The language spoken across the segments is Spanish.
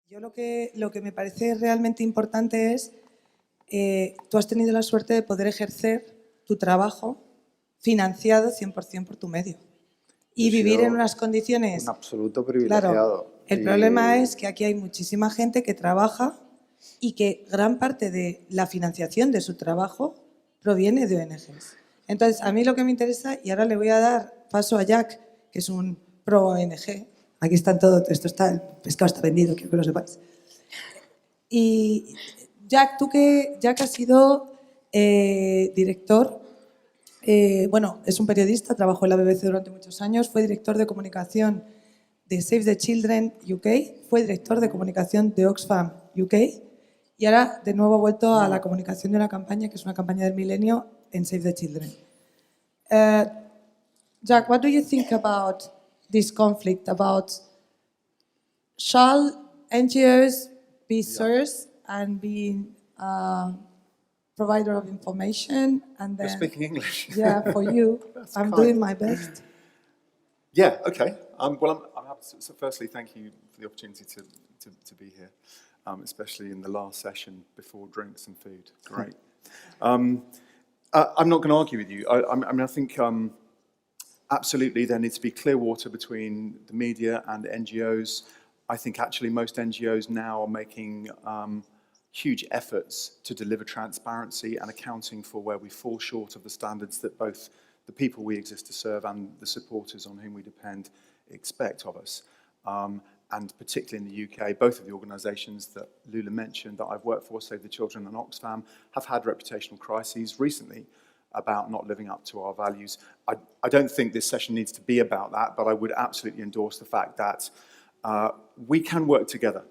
Yo lo que me parece realmente importante es, tú has tenido la suerte de poder ejercer tu trabajo financiado 100% por tu medio y vivir en unas condiciones... Un absoluto privilegiado. Claro, el problema es que aquí hay muchísima gente que trabaja y que gran parte de la financiación de su trabajo proviene de ONGs. Entonces, a mí lo que me interesa, y ahora le voy a dar paso a Jack, que es un pro ONG. Aquí están todos, esto está, el pescado está vendido, quiero que lo sepáis. Y Jack, Jack ha sido director, bueno, es un periodista, trabajó en la BBC durante muchos años, fue director de comunicación de Save the Children UK, fue director de comunicación de Oxfam UK y ahora de nuevo ha vuelto a la comunicación de una campaña que es una campaña del milenio en Save the Children. Jack, what do you think about this conflict? About shall NGOs be source and being provider of information, and then... You're speaking English. Yeah, for you. I'm doing my best. Yeah, okay. Well, I'm happy to, so firstly, thank you for the opportunity to be here, especially in the last session before drinks and food. Great. I'm not going to argue with you. I mean, I think absolutely there needs to be clear water between the media and NGOs. I think actually most NGOs now are making huge efforts to deliver transparency and accounting for where we fall short of the standards that both the people we exist to serve and the supporters on whom we depend expect of us. And particularly in the UK, both of the organisations that Lula mentioned that I've worked for, Save the Children and Oxfam, have had reputational crises recently about not living up to our values. I don't think this session needs to be about that, but I would absolutely endorse the fact that we can work together.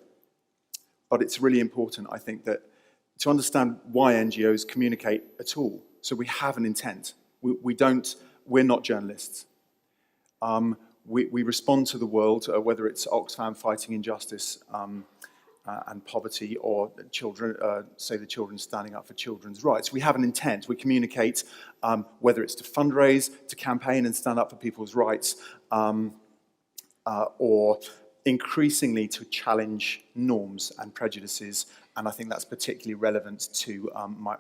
But it's really important, I think, that to understand why NGOs communicate at all. So we have an intent. We're not journalists. We respond to the world, whether it's Oxfam fighting injustice and poverty, or children, Save the Children standing up for children's rights. We have an intent. We communicate, whether it's to fundraise, to campaign and stand up for people's rights, or increasingly to challenge norms and prejudices, and I think that's particularly relevant to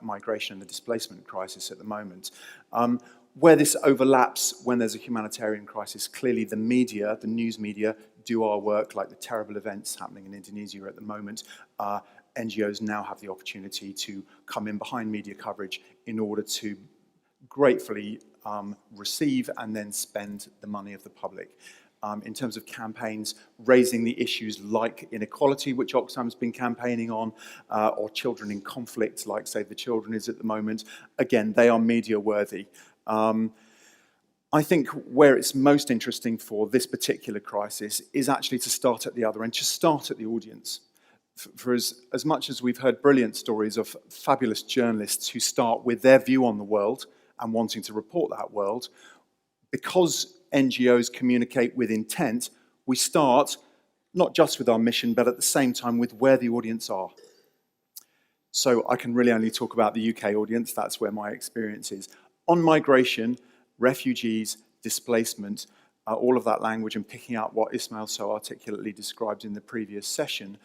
migration and the displacement crisis at the moment. Where this overlaps when there's a humanitarian crisis, clearly the media, the news media, do our work, like the terrible events happening in Indonesia at the moment. NGOs now have the opportunity to come in behind media coverage in order to gratefully receive and then spend the money of the public. In terms of campaigns, raising the issues like inequality, which Oxfam's been campaigning on, or children in conflict, like Save the Children is at the moment. Again, they are media worthy. I think where it's most interesting for this particular crisis is actually to start at the other end, to start at the audience. For as much as we've heard brilliant stories of fabulous journalists who start with their view on the world and wanting to report that world, because NGOs communicate with intent, we start not just with our mission, but at the same time with where the audience are. So I can really only talk about the UK audience, that's where my experience is. On migration, refugees, displacement, all of that language and picking up what Ismail so articulately described in the previous session,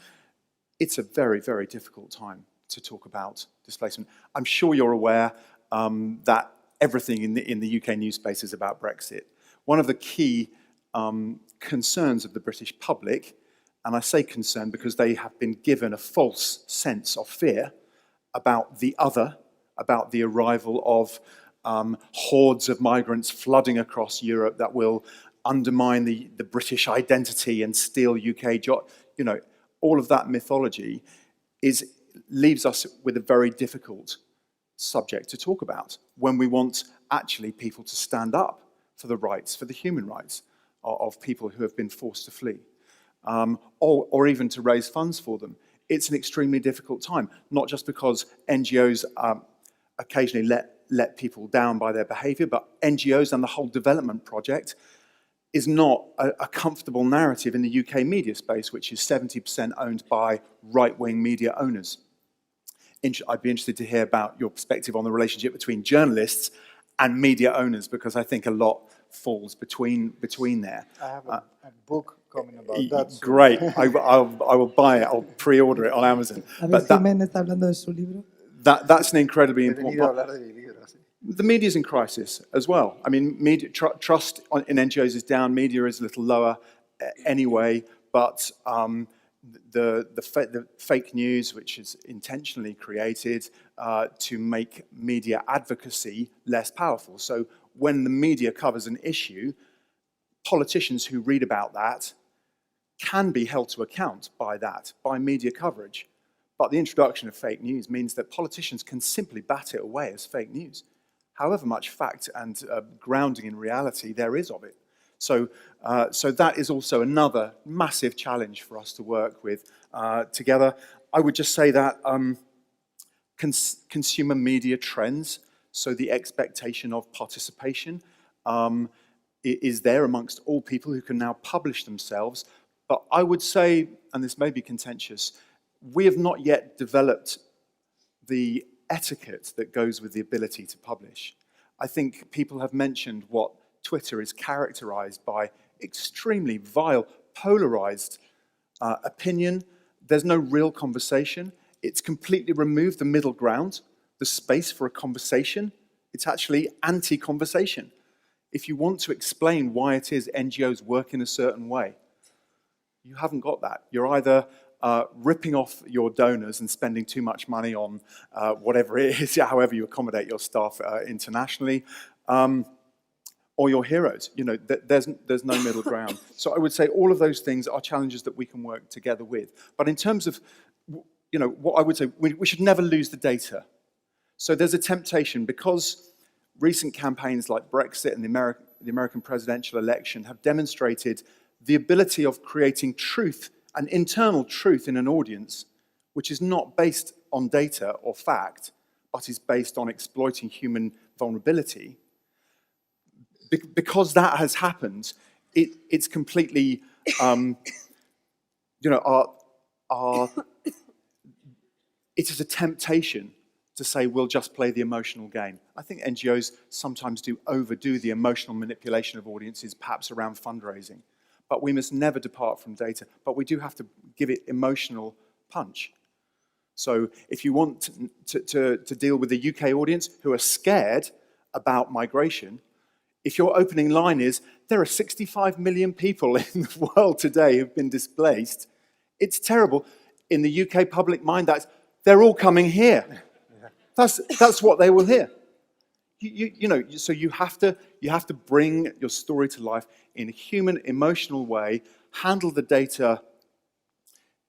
it's a very, very difficult time to talk about displacement. I'm sure you're aware that everything in the UK news space is about Brexit. One of the key concerns of the British public, and I say concern because they have been given a false sense of fear about the other, about the arrival of hordes of migrants flooding across Europe that will undermine the British identity and steal UK jobs. You know, all of that mythology leaves us with a very difficult subject to talk about when we want actually people to stand up for the rights, for the human rights of people who have been forced to flee, or even to raise funds for them. It's an extremely difficult time, not just because NGOs occasionally let people down by their behaviour, but NGOs and the whole development project is not a comfortable narrative in the UK media space, which is 70% owned by right-wing media owners. I'd be interested to hear about your perspective on the relationship between journalists and media owners, because I think a lot falls between there. I have a book coming about that. soon. Great. I will buy it. I'll pre-order it on Amazon. A ver But si that, Men está hablando de su libro. that's an incredibly He important venido a part. hablar de mi libro, sí. The media's in crisis as well. I mean, media, trust in NGOs is down. Media is a little lower anyway. But the fake news, which is intentionally created to make media advocacy less powerful. So when the media covers an issue, politicians who read about that can be held to account by that, by media coverage. But the introduction of fake news means that politicians can simply bat it away as fake news, however much fact and grounding in reality there is of it. So that is also another massive challenge for us to work with together. I would just say that consumer media trends, so the expectation of participation is there amongst all people who can now publish themselves. But I would say, and this may be contentious, we have not yet developed the etiquette that goes with the ability to publish. I think people have mentioned what Twitter is characterized by: extremely vile, polarized opinion. There's no real conversation. It's completely removed the middle ground, the space for a conversation. It's actually anti-conversation. If you want to explain why it is NGOs work in a certain way, you haven't got that. You're either ripping off your donors and spending too much money on whatever it is, however you accommodate your staff internationally, or your heroes. You know, there's no middle ground. So I would say all of those things are challenges that we can work together with. But in terms of, you know, what I would say, we should never lose the data. So there's a temptation, because recent campaigns like Brexit and the American presidential election have demonstrated the ability of creating truth, an internal truth in an audience, which is not based on data or fact, but is based on exploiting human vulnerability. Because that has happened, it's completely, you know, it is a temptation to say we'll just play the emotional game. I think NGOs sometimes do overdo the emotional manipulation of audiences, perhaps around fundraising. But we must never depart from data. But we do have to give it emotional punch. So if you want to deal with the UK audience who are scared about migration, if your opening line is, there are 65 million people in the world today who've been displaced, it's terrible. In the UK public mind, they're all coming here. That's what they will hear. You know, so you have to bring your story to life in a human, emotional way, handle the data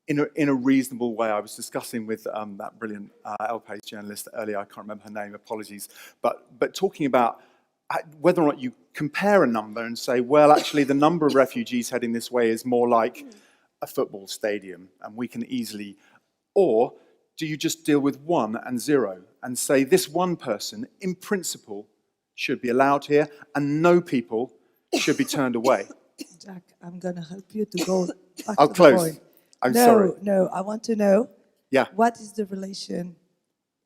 in a reasonable way. I was discussing with that brilliant El País journalist earlier, I can't remember her name, apologies, but talking about whether or not you compare a number and say, well, actually the number of refugees heading this way is more like a football stadium, and we can easily, or do you just deal with 1 and 0 and say this one person, in principle, should be allowed here and no people should be turned away? Jack, I'm going to help you to go back I'll to the close. point. I'm sorry. No, I want to know Yeah. what is the relation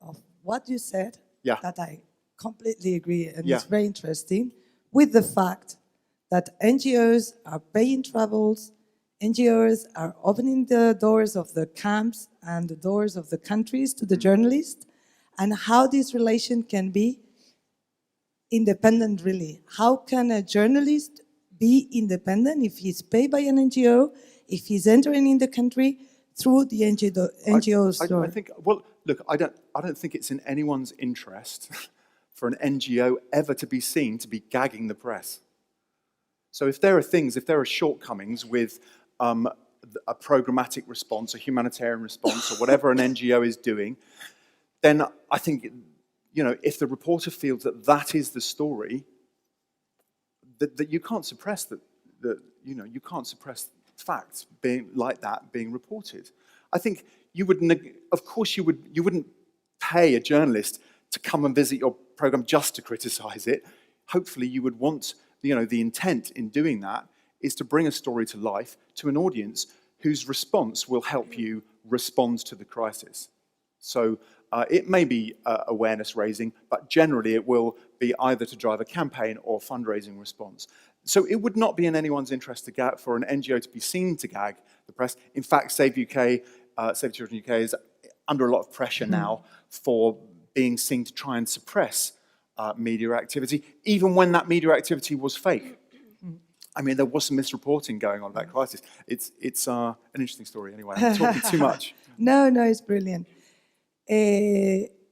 of what you said, Yeah. that I completely agree, and Yeah. it's very interesting, with the fact that NGOs are paying travels, NGOs are opening the doors of the camps and the doors of the countries to the journalists, and how this relation can be independent, really. How can a journalist be independent if he's paid by an NGO, if he's entering in the country through the NGO's door? I think, well, look, I don't think it's in anyone's interest for an NGO ever to be seen to be gagging the press. So if there are shortcomings with a programmatic response, a humanitarian response, or whatever an NGO is doing, then I think, you know, if the reporter feels that that is the story, that you can't suppress you can't suppress facts being like that being reported. I think you would, of course, you wouldn't pay a journalist to come and visit your program just to criticize it. Hopefully, you would want, you know, the intent in doing that is to bring a story to life to an audience whose response will help you respond to the crisis. So it may be awareness raising, but generally it will be either to drive a campaign or fundraising response. So it would not be in anyone's interest to for an NGO to be seen to gag the press. In fact, Save Children UK is under a lot of pressure now for being seen to try and suppress media activity, even when that media activity was fake. I mean, there was some misreporting going on about crisis. It's an interesting story anyway. I'm talking too much. No, it's brilliant.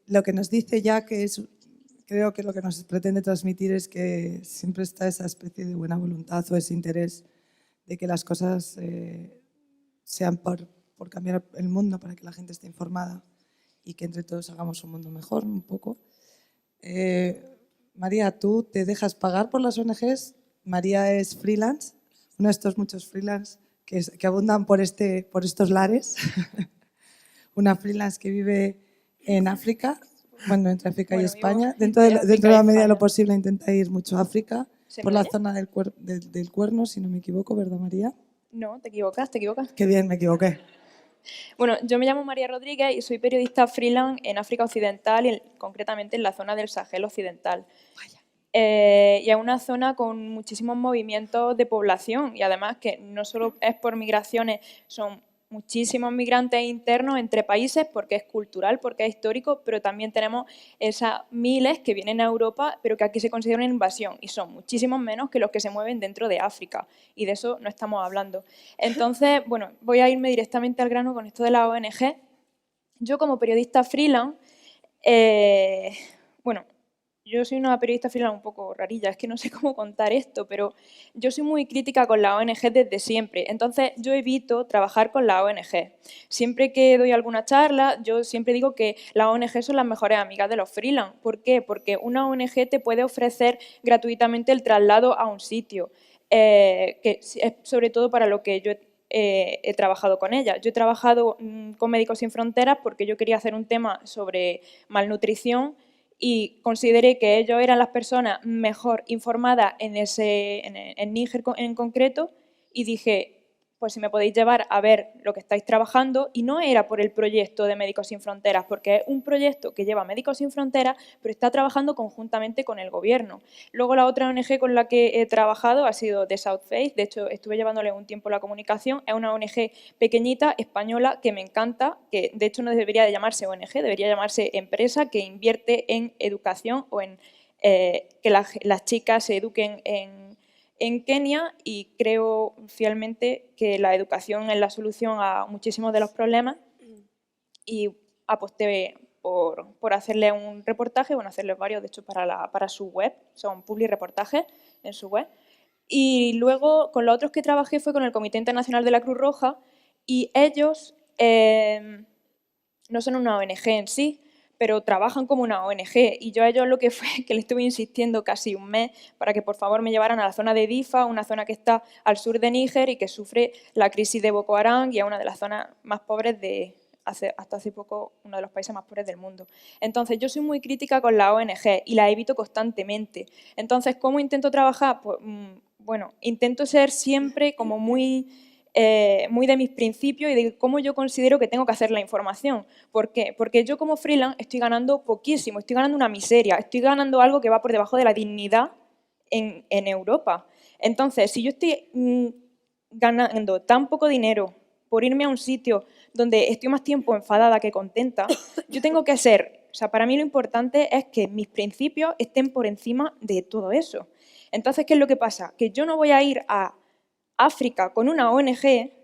Lo que nos dice Jack creo que lo que nos pretende transmitir es que siempre está esa especie de buena voluntad o ese interés de que las cosas sean por cambiar el mundo, para que la gente esté informada y que entre todos hagamos un mundo mejor, un poco. María, ¿tú te dejas pagar por las ONGs? María es freelance, uno de estos muchos freelance que abundan por estos lares. Una freelance que vive en África, bueno, entre África y España. Dentro de la medida de lo posible intenta ir mucho a África, por la zona del Cuerno, si no me equivoco, ¿verdad, María? No, te equivocas. Qué bien, me equivoqué. Bueno, yo me llamo María Rodríguez y soy periodista freelance en África Occidental y concretamente en la zona del Sahel Occidental. Vaya. Y es una zona con muchísimos movimientos de población y además que no solo es por migraciones, son muchísimos migrantes internos entre países porque es cultural, porque es histórico, pero también tenemos esas miles que vienen a Europa pero que aquí se considera una invasión y son muchísimos menos que los que se mueven dentro de África y de eso no estamos hablando. Entonces, bueno, voy a irme directamente al grano con esto de la ONG. Yo como periodista freelance, bueno, yo soy una periodista freelance un poco rarilla, es que no sé cómo contar esto, pero yo soy muy crítica con la ONG desde siempre. Entonces, yo evito trabajar con la ONG. Siempre que doy alguna charla, yo siempre digo que las ONG son las mejores amigas de los freelance. ¿Por qué? Porque una ONG te puede ofrecer gratuitamente el traslado a un sitio, que es sobre todo para lo que yo he trabajado con ella. Yo he trabajado con Médicos Sin Fronteras porque yo quería hacer un tema sobre malnutrición y consideré que ellos eran las personas mejor informadas en Níger en concreto y dije, pues si me podéis llevar a ver lo que estáis trabajando, y no era por el proyecto de Médicos Sin Fronteras, porque es un proyecto que lleva Médicos Sin Fronteras, pero está trabajando conjuntamente con el gobierno. Luego la otra ONG con la que he trabajado ha sido The South Face, de hecho estuve llevándole un tiempo la comunicación, es una ONG pequeñita, española, que me encanta, que de hecho no debería de llamarse ONG, debería llamarse empresa que invierte en educación o en que las chicas se eduquen en Kenia y creo fielmente que la educación es la solución a muchísimos de los problemas y aposté por hacerle un reportaje, bueno, hacerle varios, de hecho, para su web, son public reportajes en su web. Y luego, con los otros que trabajé fue con el Comité Internacional de la Cruz Roja y ellos no son una ONG en sí, pero trabajan como una ONG y yo a ellos lo que fue que les estuve insistiendo casi un mes para que por favor me llevaran a la zona de Difa, una zona que está al sur de Níger y que sufre la crisis de Boko Haram y es una de las zonas más pobres hasta hace poco, uno de los países más pobres del mundo. Entonces yo soy muy crítica con la ONG y la evito constantemente. Entonces, ¿cómo intento trabajar? Pues, bueno, intento ser siempre como muy de mis principios y de cómo yo considero que tengo que hacer la información. ¿Por qué? Porque yo como freelance estoy ganando poquísimo, estoy ganando una miseria, estoy ganando algo que va por debajo de la dignidad en Europa. Entonces, si yo estoy ganando tan poco dinero por irme a un sitio donde estoy más tiempo enfadada que contenta, yo tengo que ser, o sea, para mí lo importante es que mis principios estén por encima de todo eso. Entonces, ¿qué es lo que pasa? Que yo no voy a ir a África con una ONG, que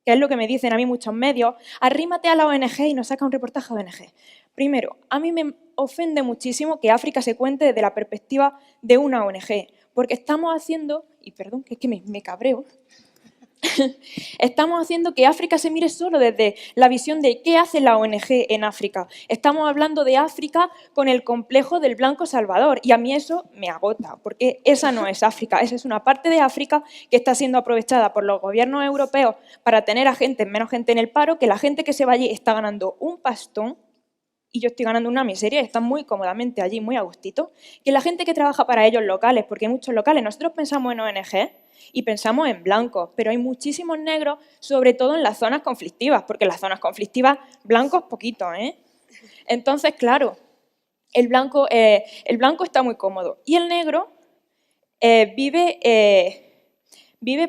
es lo que me dicen a mí muchos medios, arrímate a la ONG y nos saca un reportaje de ONG. Primero, a mí me ofende muchísimo que África se cuente desde la perspectiva de una ONG, porque estamos haciendo, y perdón, que es que me cabreo, estamos haciendo que África se mire solo desde la visión de qué hace la ONG en África. Estamos hablando de África con el complejo del blanco salvador y a mí eso me agota, porque esa no es África, esa es una parte de África que está siendo aprovechada por los gobiernos europeos para tener a menos gente en el paro, que la gente que se va allí está ganando un pastón y yo estoy ganando una miseria y están muy cómodamente allí, muy a gustito, que la gente que trabaja para ellos locales, porque hay muchos locales, nosotros pensamos en ONG y pensamos en blancos, pero hay muchísimos negros, sobre todo en las zonas conflictivas, porque en las zonas conflictivas, blancos poquitos, ¿eh? Entonces, claro, el blanco está muy cómodo y el negro vive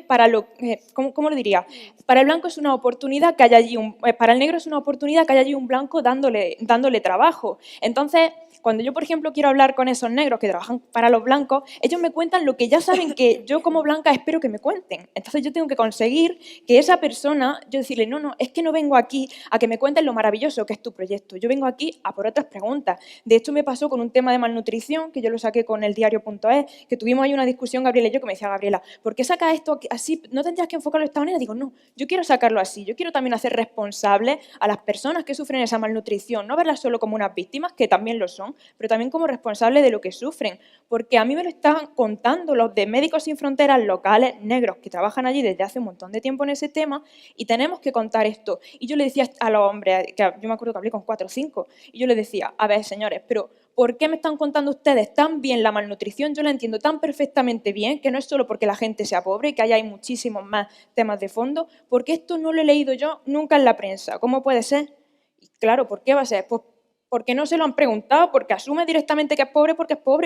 para lo, ¿cómo lo diría? Para el blanco es una oportunidad que haya allí para el negro es una oportunidad que haya allí un blanco dándole trabajo. Entonces, cuando yo, por ejemplo, quiero hablar con esos negros que trabajan para los blancos, ellos me cuentan lo que ya saben que yo como blanca espero que me cuenten. Entonces yo tengo que conseguir que esa persona, yo decirle, no, es que no vengo aquí a que me cuenten lo maravilloso que es tu proyecto, yo vengo aquí a por otras preguntas. De hecho, me pasó con un tema de malnutrición, que yo lo saqué con el diario.es, que tuvimos ahí una discusión, Gabriela y yo, que me decía, Gabriela, ¿por qué sacas esto así? ¿No tendrías que enfocarlo de esta manera? Digo, no, yo quiero sacarlo así, yo quiero también hacer responsables a las personas que sufren esa malnutrición, no verlas solo como unas víctimas, que también lo son, pero también como responsables de lo que sufren, porque a mí me lo están contando los de Médicos Sin Fronteras locales negros que trabajan allí desde hace un montón de tiempo en ese tema y tenemos que contar esto. Y yo le decía a los hombres, que yo me acuerdo que hablé con 4 o 5, y yo les decía, a ver, señores, pero ¿por qué me están contando ustedes tan bien la malnutrición? Yo la entiendo tan perfectamente bien, que no es solo porque la gente sea pobre y que hay muchísimos más temas de fondo, porque esto no lo he leído yo nunca en la prensa. ¿Cómo puede ser? Y claro, ¿por qué va a ser? Pues porque no se lo han preguntado, porque asume directamente que es pobre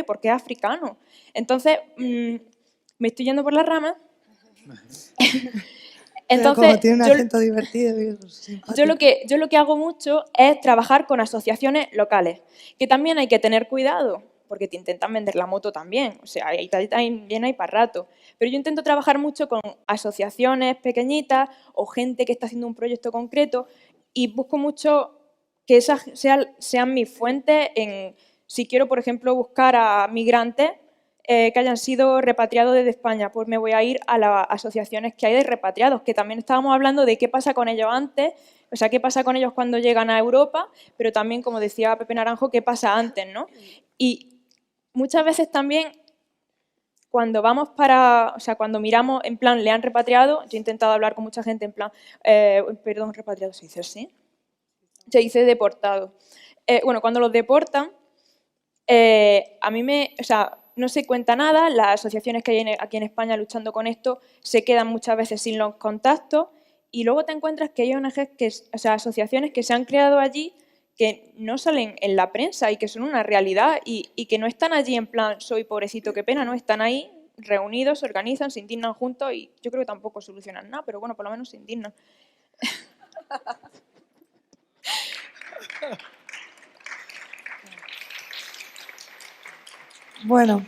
y porque es africano. Entonces, me estoy yendo por las ramas. Pero Entonces, como tiene un acento divertido y simpático. yo lo que hago mucho es trabajar con asociaciones locales, que también hay que tener cuidado, porque te intentan vender la moto también, o sea, ahí también hay para rato. Pero yo intento trabajar mucho con asociaciones pequeñitas o gente que está haciendo un proyecto concreto y busco mucho que esas sean mis fuentes en, si quiero, por ejemplo, buscar a migrantes que hayan sido repatriados desde España, pues me voy a ir a las asociaciones que hay de repatriados, que también estábamos hablando de qué pasa con ellos antes, o sea, qué pasa con ellos cuando llegan a Europa, pero también, como decía Pepe Naranjo, qué pasa antes, ¿no? Y muchas veces también cuando vamos o sea, cuando miramos en plan, le han repatriado, yo he intentado hablar con mucha gente en plan, perdón, repatriado se dice así, se dice deportado. Bueno, cuando los deportan, a mí o sea, no se cuenta nada, las asociaciones que hay aquí en España luchando con esto se quedan muchas veces sin los contactos y luego te encuentras que hay ONGs, o sea, asociaciones que se han creado allí que no salen en la prensa y que son una realidad y que no están allí en plan soy pobrecito, qué pena, no, están ahí reunidos, se organizan, se indignan juntos y yo creo que tampoco solucionan nada, pero bueno, por lo menos se indignan. Bueno,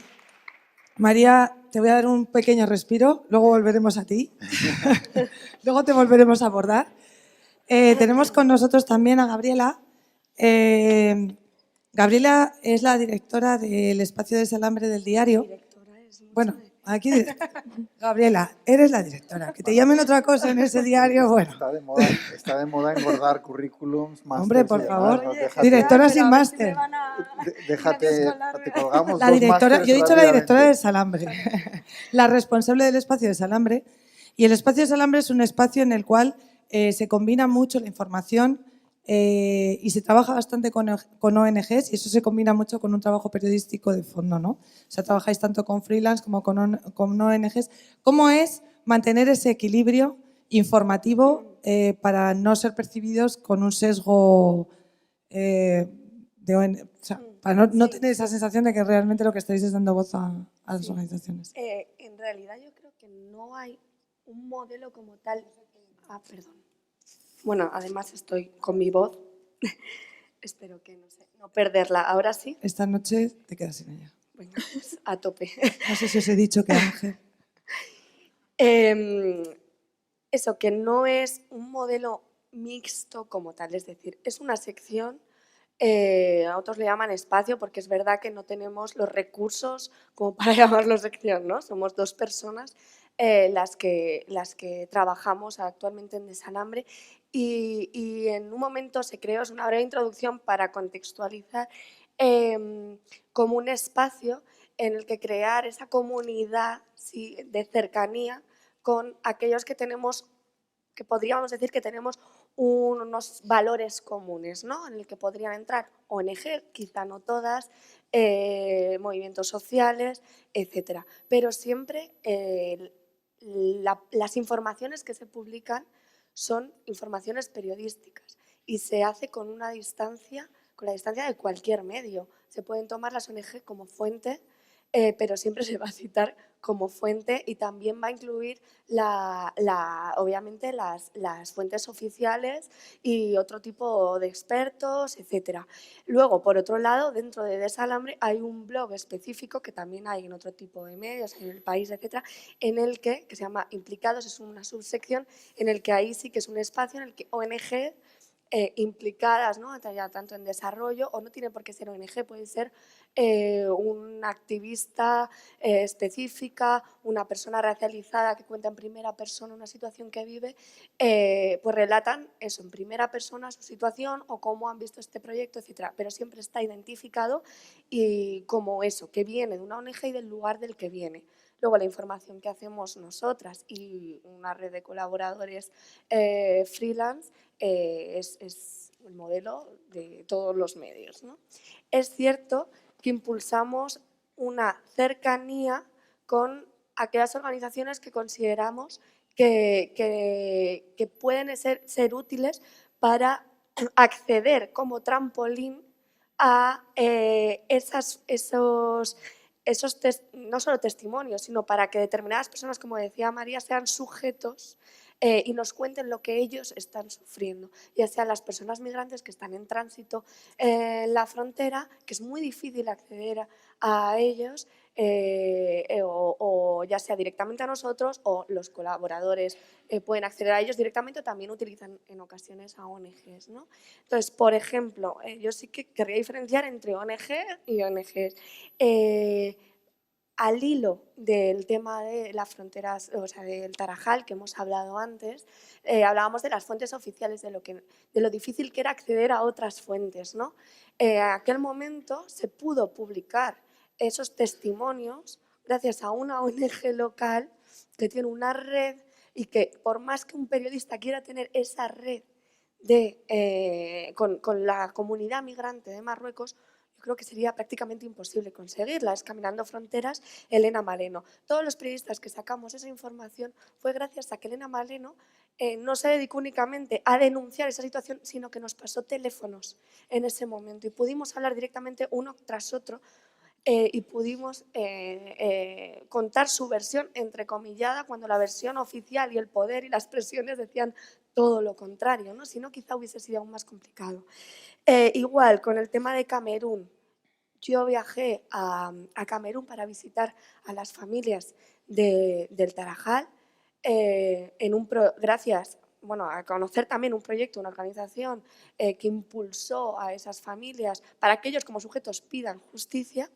María, te voy a dar un pequeño respiro, luego volveremos a ti, luego te volveremos a abordar. Tenemos con nosotros también a Gabriela. Gabriela es la directora del Espacio de Salambre del diario. Bueno, aquí, Gabriela, eres la directora. Que te llamen otra cosa en ese diario, bueno. Está de moda engordar currículums, másters. Hombre, por y favor, demás, ¿no? Déjate- directora sin máster. Déjate, te colgamos La dos directora, másters yo he dicho la directora rápidamente. del Salambre, la responsable del espacio de Salambre. Y el espacio de Salambre es un espacio en el cual se combina mucho la información y se trabaja bastante con ONGs y eso se combina mucho con un trabajo periodístico de fondo, ¿no? O sea, trabajáis tanto con freelance como con ONGs. ¿Cómo es mantener ese equilibrio informativo para no ser percibidos con un sesgo de ONG? O sea, para no tener esa sensación de que realmente lo que estáis es dando voz a las organizaciones. En realidad yo creo que no hay un modelo como tal. Ah, perdón. Bueno, además estoy con mi voz. Espero que no perderla. Ahora sí. Esta noche te quedas sin ella. Venga, pues a tope. No sé si os he dicho que Ángel. Eso, que no es un modelo mixto como tal, es decir, es una sección, a otros le llaman espacio porque es verdad que no tenemos los recursos como para llamarlo sección, ¿no? Somos 2 personas las que trabajamos actualmente en Desalambre y en un momento se creó, es una breve introducción para contextualizar, como un espacio en el que crear esa comunidad de cercanía con aquellos que podríamos decir que tenemos unos valores comunes, ¿no? En el que podrían entrar ONG, quizá no todas, movimientos sociales, etcétera. Pero siempre las informaciones que se publican son informaciones periodísticas y se hace con una distancia con la distancia de cualquier medio. Se pueden tomar las ONG como fuente, pero siempre se va a citar como fuente y también va a incluir obviamente las fuentes oficiales y otro tipo de expertos, etc. Luego, por otro lado, dentro de Desalambre hay un blog específico que también hay en otro tipo de medios, en El País, etc., en el que se llama Implicados, es una subsección en el que ahí sí que es un espacio en el que ONG implicadas, ¿no? Ya tanto en desarrollo, o no tiene por qué ser ONG, puede ser una activista específica, una persona racializada que cuenta en primera persona una situación que vive, pues relatan eso en primera persona, su situación o cómo han visto este proyecto, etc. Pero siempre está identificado y como eso, que viene de una ONG y del lugar del que viene. Luego la información que hacemos nosotras y una red de colaboradores freelance es el modelo de todos los medios, ¿no? Es cierto que impulsamos una cercanía con aquellas organizaciones que consideramos que pueden ser útiles para acceder como trampolín a no solo testimonios, sino para que determinadas personas, como decía María, sean sujetos y nos cuenten lo que ellos están sufriendo, ya sean las personas migrantes que están en tránsito en la frontera, que es muy difícil acceder a ellos, o ya sea directamente a nosotros o los colaboradores pueden acceder a ellos directamente o también utilizan en ocasiones a ONGs, ¿no? Entonces, por ejemplo, yo sí que querría diferenciar entre ONG y ONGs. Al hilo del tema de las fronteras, o sea, del Tarajal que hemos hablado antes, hablábamos de las fuentes oficiales, de lo difícil que era acceder a otras fuentes, ¿no? En aquel momento se pudo publicar esos testimonios gracias a una ONG local que tiene una red y que por más que un periodista quiera tener esa red con la comunidad migrante de Marruecos, yo creo que sería prácticamente imposible conseguirla. Es Caminando Fronteras, Elena Maleno. Todos los periodistas que sacamos esa información fue gracias a que Elena Maleno no se dedicó únicamente a denunciar esa situación, sino que nos pasó teléfonos en ese momento y pudimos hablar directamente uno tras otro y pudimos contar su versión entrecomillada cuando la versión oficial y el poder y las presiones decían todo lo contrario, ¿no? Si no, quizá hubiese sido aún más complicado. Igual, con el tema de Camerún, yo viajé a Camerún para visitar a las familias del Tarajal, gracias a conocer también un proyecto, una organización que impulsó a esas familias para que ellos como sujetos pidan justicia,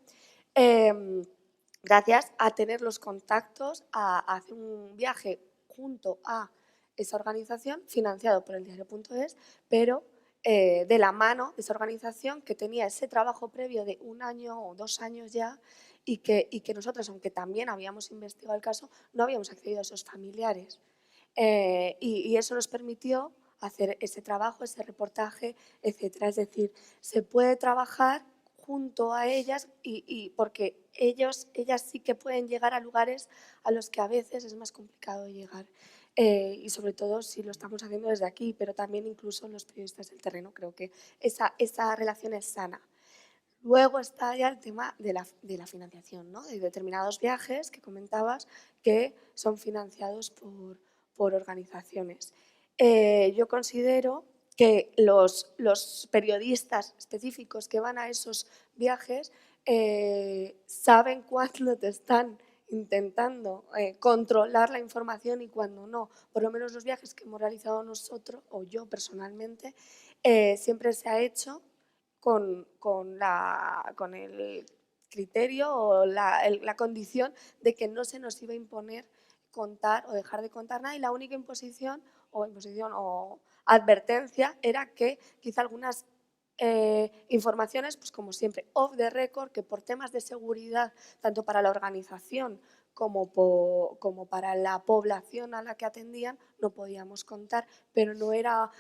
gracias a tener los contactos, a hacer un viaje junto a esa organización, financiado por el diario.es, pero de la mano de esa organización que tenía ese trabajo previo de 1 año o 2 años ya y que nosotros, aunque también habíamos investigado el caso, no habíamos accedido a esos familiares. Y eso nos permitió hacer ese trabajo, ese reportaje, etc. Es decir, se puede trabajar junto a ellas y porque ellas sí que pueden llegar a lugares a los que a veces es más complicado llegar. Y sobre todo si lo estamos haciendo desde aquí, pero también incluso los periodistas del terreno, creo que esa relación es sana. Luego está ya el tema de la financiación, ¿no? De determinados viajes que comentabas que son financiados por organizaciones. Yo considero que los periodistas específicos que van a esos viajes saben cuándo te están intentando controlar la información y cuándo no. Por lo menos los viajes que hemos realizado nosotros, o yo personalmente, siempre se ha hecho con el criterio o la condición de que no se nos iba a imponer contar o dejar de contar nada y la única imposición o advertencia era que quizá algunas informaciones, pues como siempre, off the record, que por temas de seguridad, tanto para la organización como para la población a la que atendían, no podíamos contar, pero no era,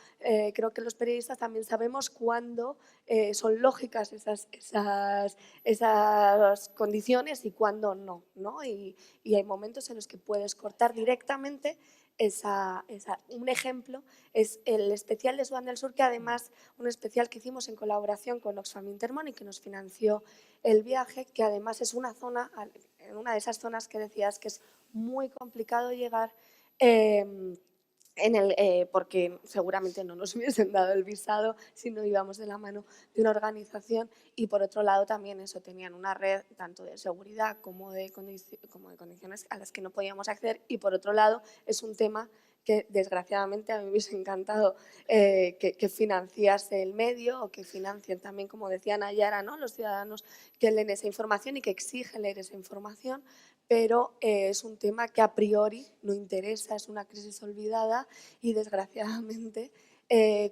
creo que los periodistas también sabemos cuándo son lógicas esas condiciones y cuándo no, ¿no? Y hay momentos en los que puedes cortar directamente un ejemplo es el especial de Sudán del Sur, que además un especial que hicimos en colaboración con Oxfam Intermoney, que nos financió el viaje, que además es una zona, en una de esas zonas que decías que es muy complicado llegar, porque seguramente no nos hubiesen dado el visado si no íbamos de la mano de una organización, y por otro lado también eso, tenían una red tanto de seguridad como de condiciones a las que no podíamos acceder, y por otro lado es un tema que desgraciadamente a mí me hubiese encantado que financiase el medio, o que financien también, como decía Nayara, ¿no?, los ciudadanos que leen esa información y que exigen leer esa información, pero es un tema que a priori no interesa, es una crisis olvidada y desgraciadamente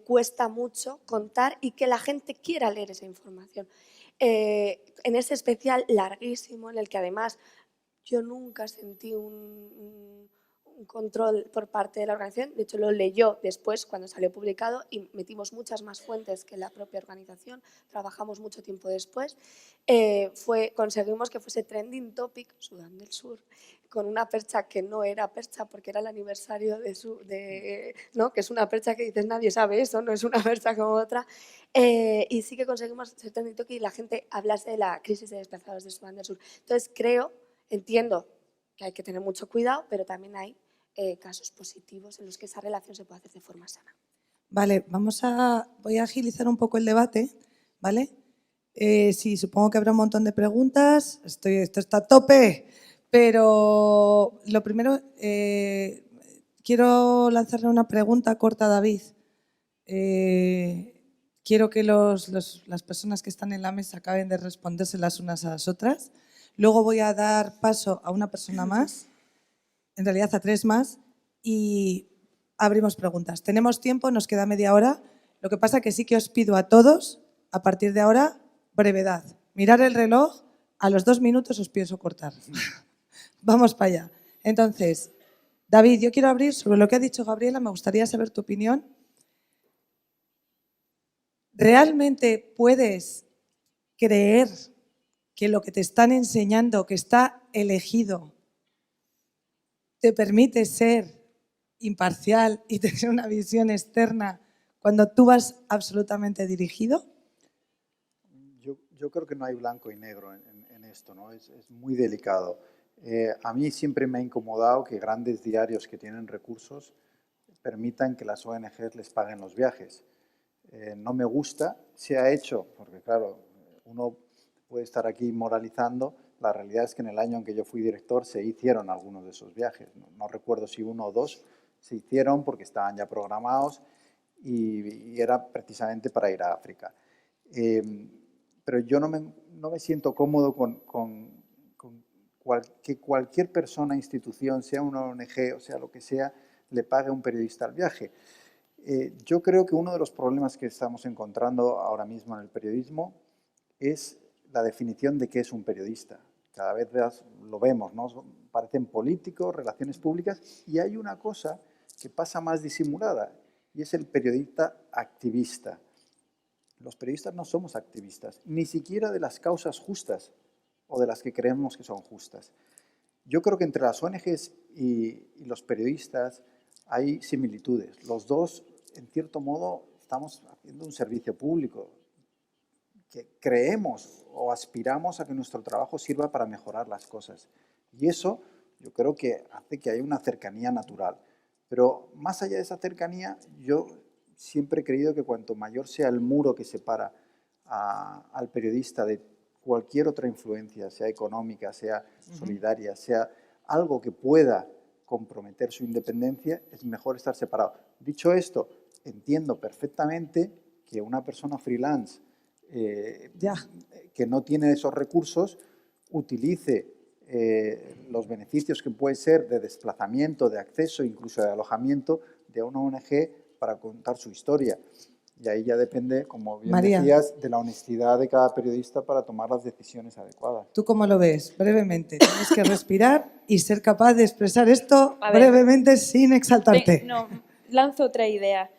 cuesta mucho contar y que la gente quiera leer esa información. En ese especial larguísimo, en el que además yo nunca sentí un control por parte de la organización, de hecho lo leyó después cuando salió publicado, y metimos muchas más fuentes que la propia organización, trabajamos mucho tiempo después, conseguimos que fuese trending topic Sudán del Sur, con una percha que no era percha porque era el aniversario ¿no?, que es una percha que dices nadie sabe eso, no es una percha como otra, y sí que conseguimos ser trending topic y la gente hablase de la crisis de desplazados de Sudán del Sur. Entonces entiendo que hay que tener mucho cuidado, pero también hay casos positivos en los que esa relación se puede hacer de forma sana. Vale, voy a agilizar un poco el debate, ¿vale? Sí, supongo que habrá un montón de preguntas, esto está a tope, pero lo primero, quiero lanzarle una pregunta corta a David. Quiero que las personas que están en la mesa acaben de responderse las unas a las otras. Luego voy a dar paso a una persona más, en realidad a 3 más, y abrimos preguntas. Tenemos tiempo, nos queda media hora. Lo que pasa que sí que os pido a todos, a partir de ahora, brevedad. Mirar el reloj, a los 2 minutos os pienso cortar. Vamos para allá. Entonces, David, yo quiero abrir sobre lo que ha dicho Gabriela, me gustaría saber tu opinión. ¿Realmente puedes creer que lo que te están enseñando, que está elegido, te permite ser imparcial y tener una visión externa cuando tú vas absolutamente dirigido? Yo creo que no hay blanco y negro en esto, ¿no? Es muy delicado. A mí siempre me ha incomodado que grandes diarios que tienen recursos permitan que las ONGs les paguen los viajes. No me gusta, se ha hecho, porque claro, uno puede estar aquí moralizando, la realidad es que en el año en que yo fui director se hicieron algunos de esos viajes, no recuerdo si 1 o 2 se hicieron porque estaban ya programados y era precisamente para ir a África. Pero yo no me siento cómodo que cualquier persona, institución, sea una ONG o sea lo que sea, le pague a un periodista el viaje. Yo creo que uno de los problemas que estamos encontrando ahora mismo en el periodismo es la definición de qué es un periodista. Cada vez lo vemos, ¿no? Parecen políticos, relaciones públicas, y hay una cosa que pasa más disimulada, y es el periodista activista. Los periodistas no somos activistas, ni siquiera de las causas justas o de las que creemos que son justas. Yo creo que entre las ONGs y los periodistas hay similitudes. Los dos, en cierto modo, estamos haciendo un servicio público, que creemos o aspiramos a que nuestro trabajo sirva para mejorar las cosas. Y eso yo creo que hace que haya una cercanía natural. Pero más allá de esa cercanía, yo siempre he creído que cuanto mayor sea el muro que separa al periodista de cualquier otra influencia, sea económica, sea solidaria, sea algo que pueda comprometer su independencia, es mejor estar separado. Dicho esto, entiendo perfectamente que una persona freelance que no tiene esos recursos utilice los beneficios que puede ser de desplazamiento, de acceso, incluso de alojamiento de una ONG para contar su historia. Y ahí ya depende, como bien decías, de la honestidad de cada periodista para tomar las decisiones adecuadas. ¿Tú cómo lo ves? Brevemente. Tienes que respirar y ser capaz de expresar esto brevemente sin exaltarte. No, lanzo otra idea.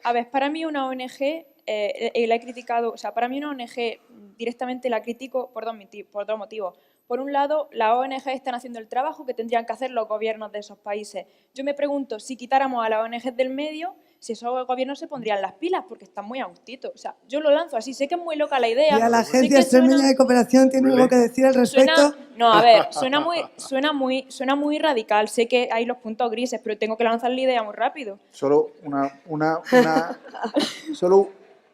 A ver, para mí una ONG, la he criticado, o sea, para mí una ONG directamente la critico por dos motivos. por un lado, las ONG están haciendo el trabajo que tendrían que hacer los gobiernos de esos países. Yo me pregunto, si quitáramos a las ONG del medio, si esos gobiernos se pondrían las pilas, porque están muy a gustito. O sea, yo lo lanzo así, sé que es muy loca la idea. Y a la sé Agencia que suena- Extremeña de Cooperación tiene algo que decir al respecto. No, a ver, suena muy radical. Sé que hay los puntos grises, pero tengo que lanzar la idea muy rápido. Solo solo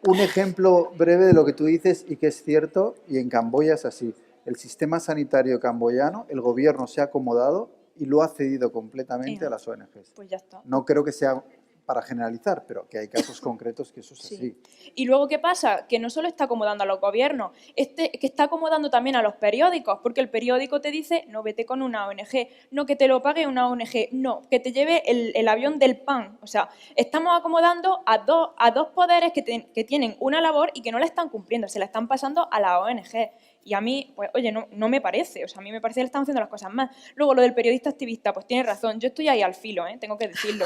un ejemplo breve de lo que tú dices y que es cierto, y en Camboya es así. El sistema sanitario camboyano, el gobierno se ha acomodado y lo ha cedido completamente a las ONGs. Pues ya está. No creo que sea para generalizar, pero que hay casos concretos que eso es Sí. así. Y luego, ¿qué pasa? Que no solo está acomodando a los gobiernos, que está acomodando también a los periódicos, porque el periódico te dice, no, vete con una ONG, no, que te lo pague una ONG, no, que te lleve el avión del pan. O sea, estamos acomodando a dos poderes que tienen una labor y que no la están cumpliendo, se la están pasando a la ONG. Y a mí, pues, oye, no me parece, o sea, a mí me parece que le están haciendo las cosas mal. Luego, lo del periodista activista, pues tiene razón, yo estoy ahí al filo, tengo que decirlo.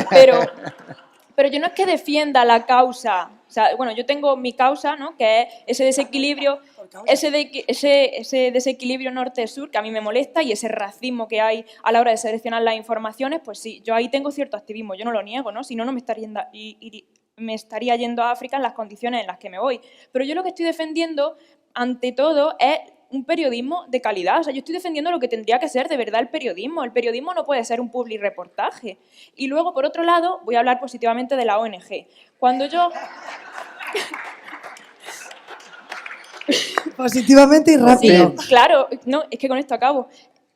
Pero yo no es que defienda la causa, o sea, bueno, yo tengo mi causa, ¿no? Que es ese desequilibrio, ese desequilibrio norte-sur que a mí me molesta y ese racismo que hay a la hora de seleccionar las informaciones, pues sí, yo ahí tengo cierto activismo, yo no lo niego, ¿no? Si no, no me estaría yendo a África en las condiciones en las que me voy. Pero yo lo que estoy defendiendo, ante todo, es un periodismo de calidad. O sea, yo estoy defendiendo lo que tendría que ser de verdad el periodismo. El periodismo no puede ser un public reportaje. Y luego, por otro lado, voy a hablar positivamente de la ONG. Cuando yo... Positivamente y rápido. Sí, claro, no, es que con esto acabo.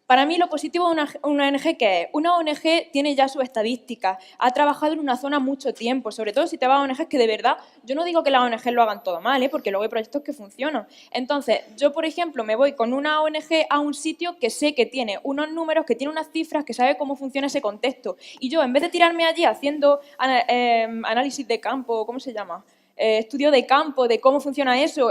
Para mí lo positivo de una ONG, ¿qué es? Una ONG tiene ya sus estadísticas, ha trabajado en una zona mucho tiempo, sobre todo si te vas a ONGs que de verdad, yo no digo que las ONGs lo hagan todo mal, porque luego hay proyectos que funcionan. Entonces, yo, por ejemplo, me voy con una ONG a un sitio que sé que tiene unos números, que tiene unas cifras, que sabe cómo funciona ese contexto. Y yo, en vez de tirarme allí haciendo análisis de campo, ¿cómo se llama?, estudio de campo, de cómo funciona eso,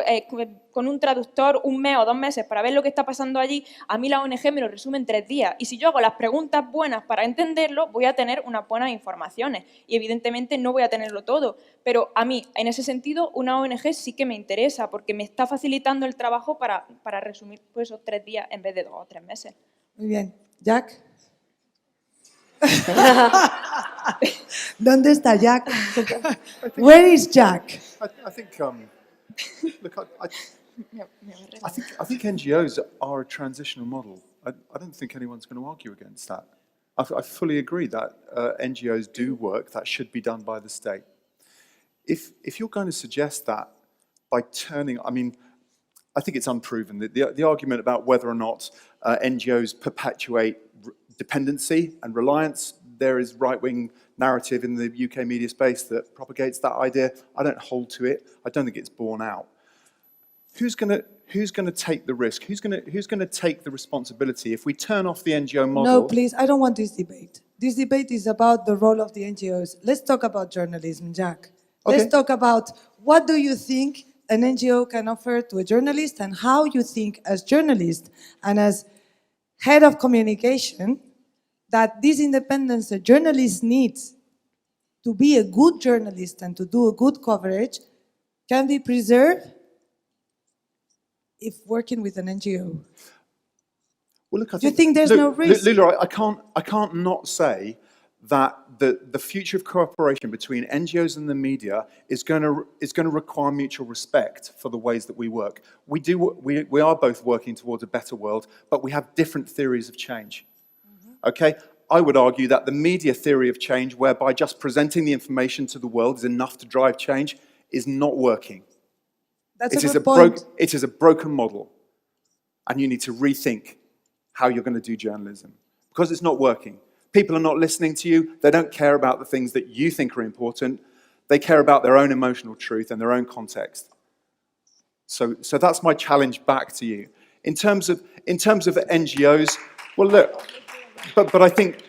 con un traductor 1 mes o 2 meses para ver lo que está pasando allí, a mí la ONG me lo resume en 3 días. Y si yo hago las preguntas buenas para entenderlo, voy a tener unas buenas informaciones. Y evidentemente no voy a tenerlo todo. Pero a mí, en ese sentido, una ONG sí que me interesa, porque me está facilitando el trabajo para resumir pues, esos 3 días en vez de 2 o 3 meses. Muy bien. Jack. ¿Dónde está Jack? Where is Jack? I think, look, I think NGOs are a transitional model. I don't think anyone's going to argue against that. I fully agree that NGOs do work that should be done by the state. If you're going to suggest that by turning, I mean, I think it's unproven. The argument about whether or not NGOs perpetuate dependency and reliance, there is right-wing narrative in the UK media space that propagates that idea. I don't hold to it. I don't think it's borne out. Who's going to take the risk? Who's going to take the responsibility if we turn off the NGO model? No, please, I don't want this debate. This debate is about the role of the NGOs. Let's talk about journalism, Jack. Okay. Let's talk about what do you think an NGO can offer to a journalist and how you think as journalist and as head of communication that this independence a journalist needs to be a good journalist and to do a good coverage can be preserved if working with an NGO. Well, look, I Do you think there's no risk? Lula, I can't not say that the future of cooperation between NGOs and the media is going to require mutual respect for the ways that we work. We are both working towards a better world, but we have different theories of change. Okay? I would argue that the media theory of change, whereby just presenting the information to the world is enough to drive change, is not working. That's It a is good point. it is a broken model, and you need to rethink how you're going to do journalism, because it's not working. People are not listening to you. They don't care about the things that you think are important. They care about their own emotional truth and their own context. So that's my challenge back to you. In terms of NGOs, well, look, but I think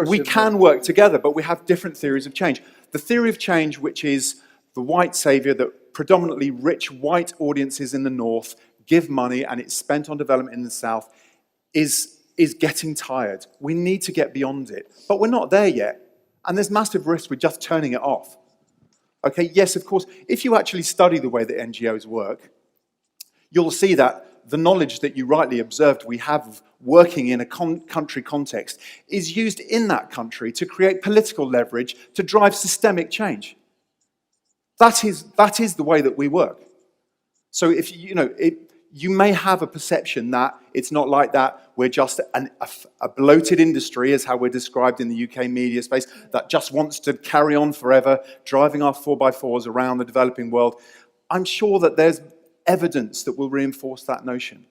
we can work together, but we have different theories of change. The theory of change, which is the white savior that predominantly rich white audiences in the north give money and it's spent on development in the south, is getting tired. We need to get beyond it, but we're not there yet, and there's massive risk with just turning it off. Okay, yes, of course, if you actually study the way that NGOs work, you'll see that the knowledge that you rightly observed we have working in a country context is used in that country to create political leverage to drive systemic change. That is the way that we work. So if you may have a perception that it's not like that, we're just a bloated industry, is how we're described in the UK media space, that just wants to carry on forever, driving our 4x4s around the developing world. I'm sure that there's evidence that will reinforce that notion.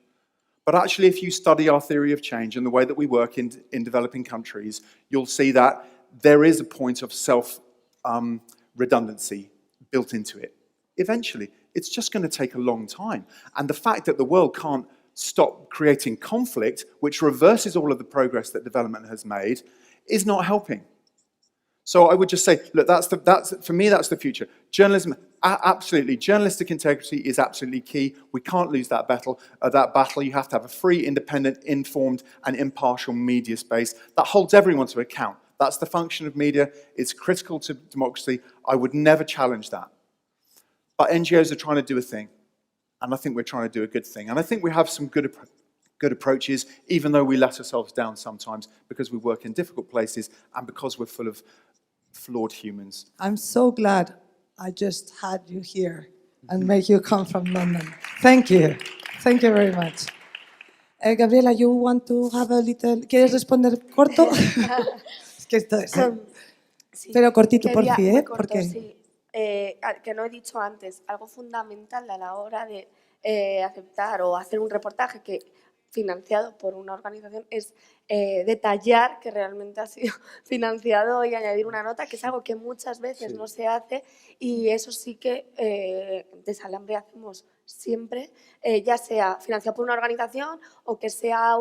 But actually, if you study our theory of change and the way that we work in developing countries, you'll see that there is a point of self-redundancy built into it. Eventually, it's just going to take a long time. And the fact that the world can't stop creating conflict, which reverses all of the progress that development has made, is not helping. So I would just say, look, for me, that's the future. Journalism, absolutely. Journalistic integrity is absolutely key. We can't lose that battle. You have to have a free, independent, informed, and impartial media space that holds everyone to account. That's the function of media. It's critical to democracy. I would never challenge that. But NGOs are trying to do a thing, and I think we're trying to do a good thing. And I think we have some good approaches, even though we let ourselves down sometimes because we work in difficult places and because we're full of flawed humans. I'm so glad I just had you here and make you come from London. Thank you. Thank you very much. Gabriela, you want to have a little... ¿Quieres responder corto? Es que esto es... Sí, Pero cortito, por quería- fin, muy ¿eh? corto, Porque... sí. Que no he dicho antes, algo fundamental a la hora de aceptar o hacer un reportaje financiado por una organización es detallar que realmente ha sido financiado y añadir una nota, que es algo que muchas veces no se hace, y eso sí que Desalambre hacemos siempre, ya sea financiado por una organización o que sea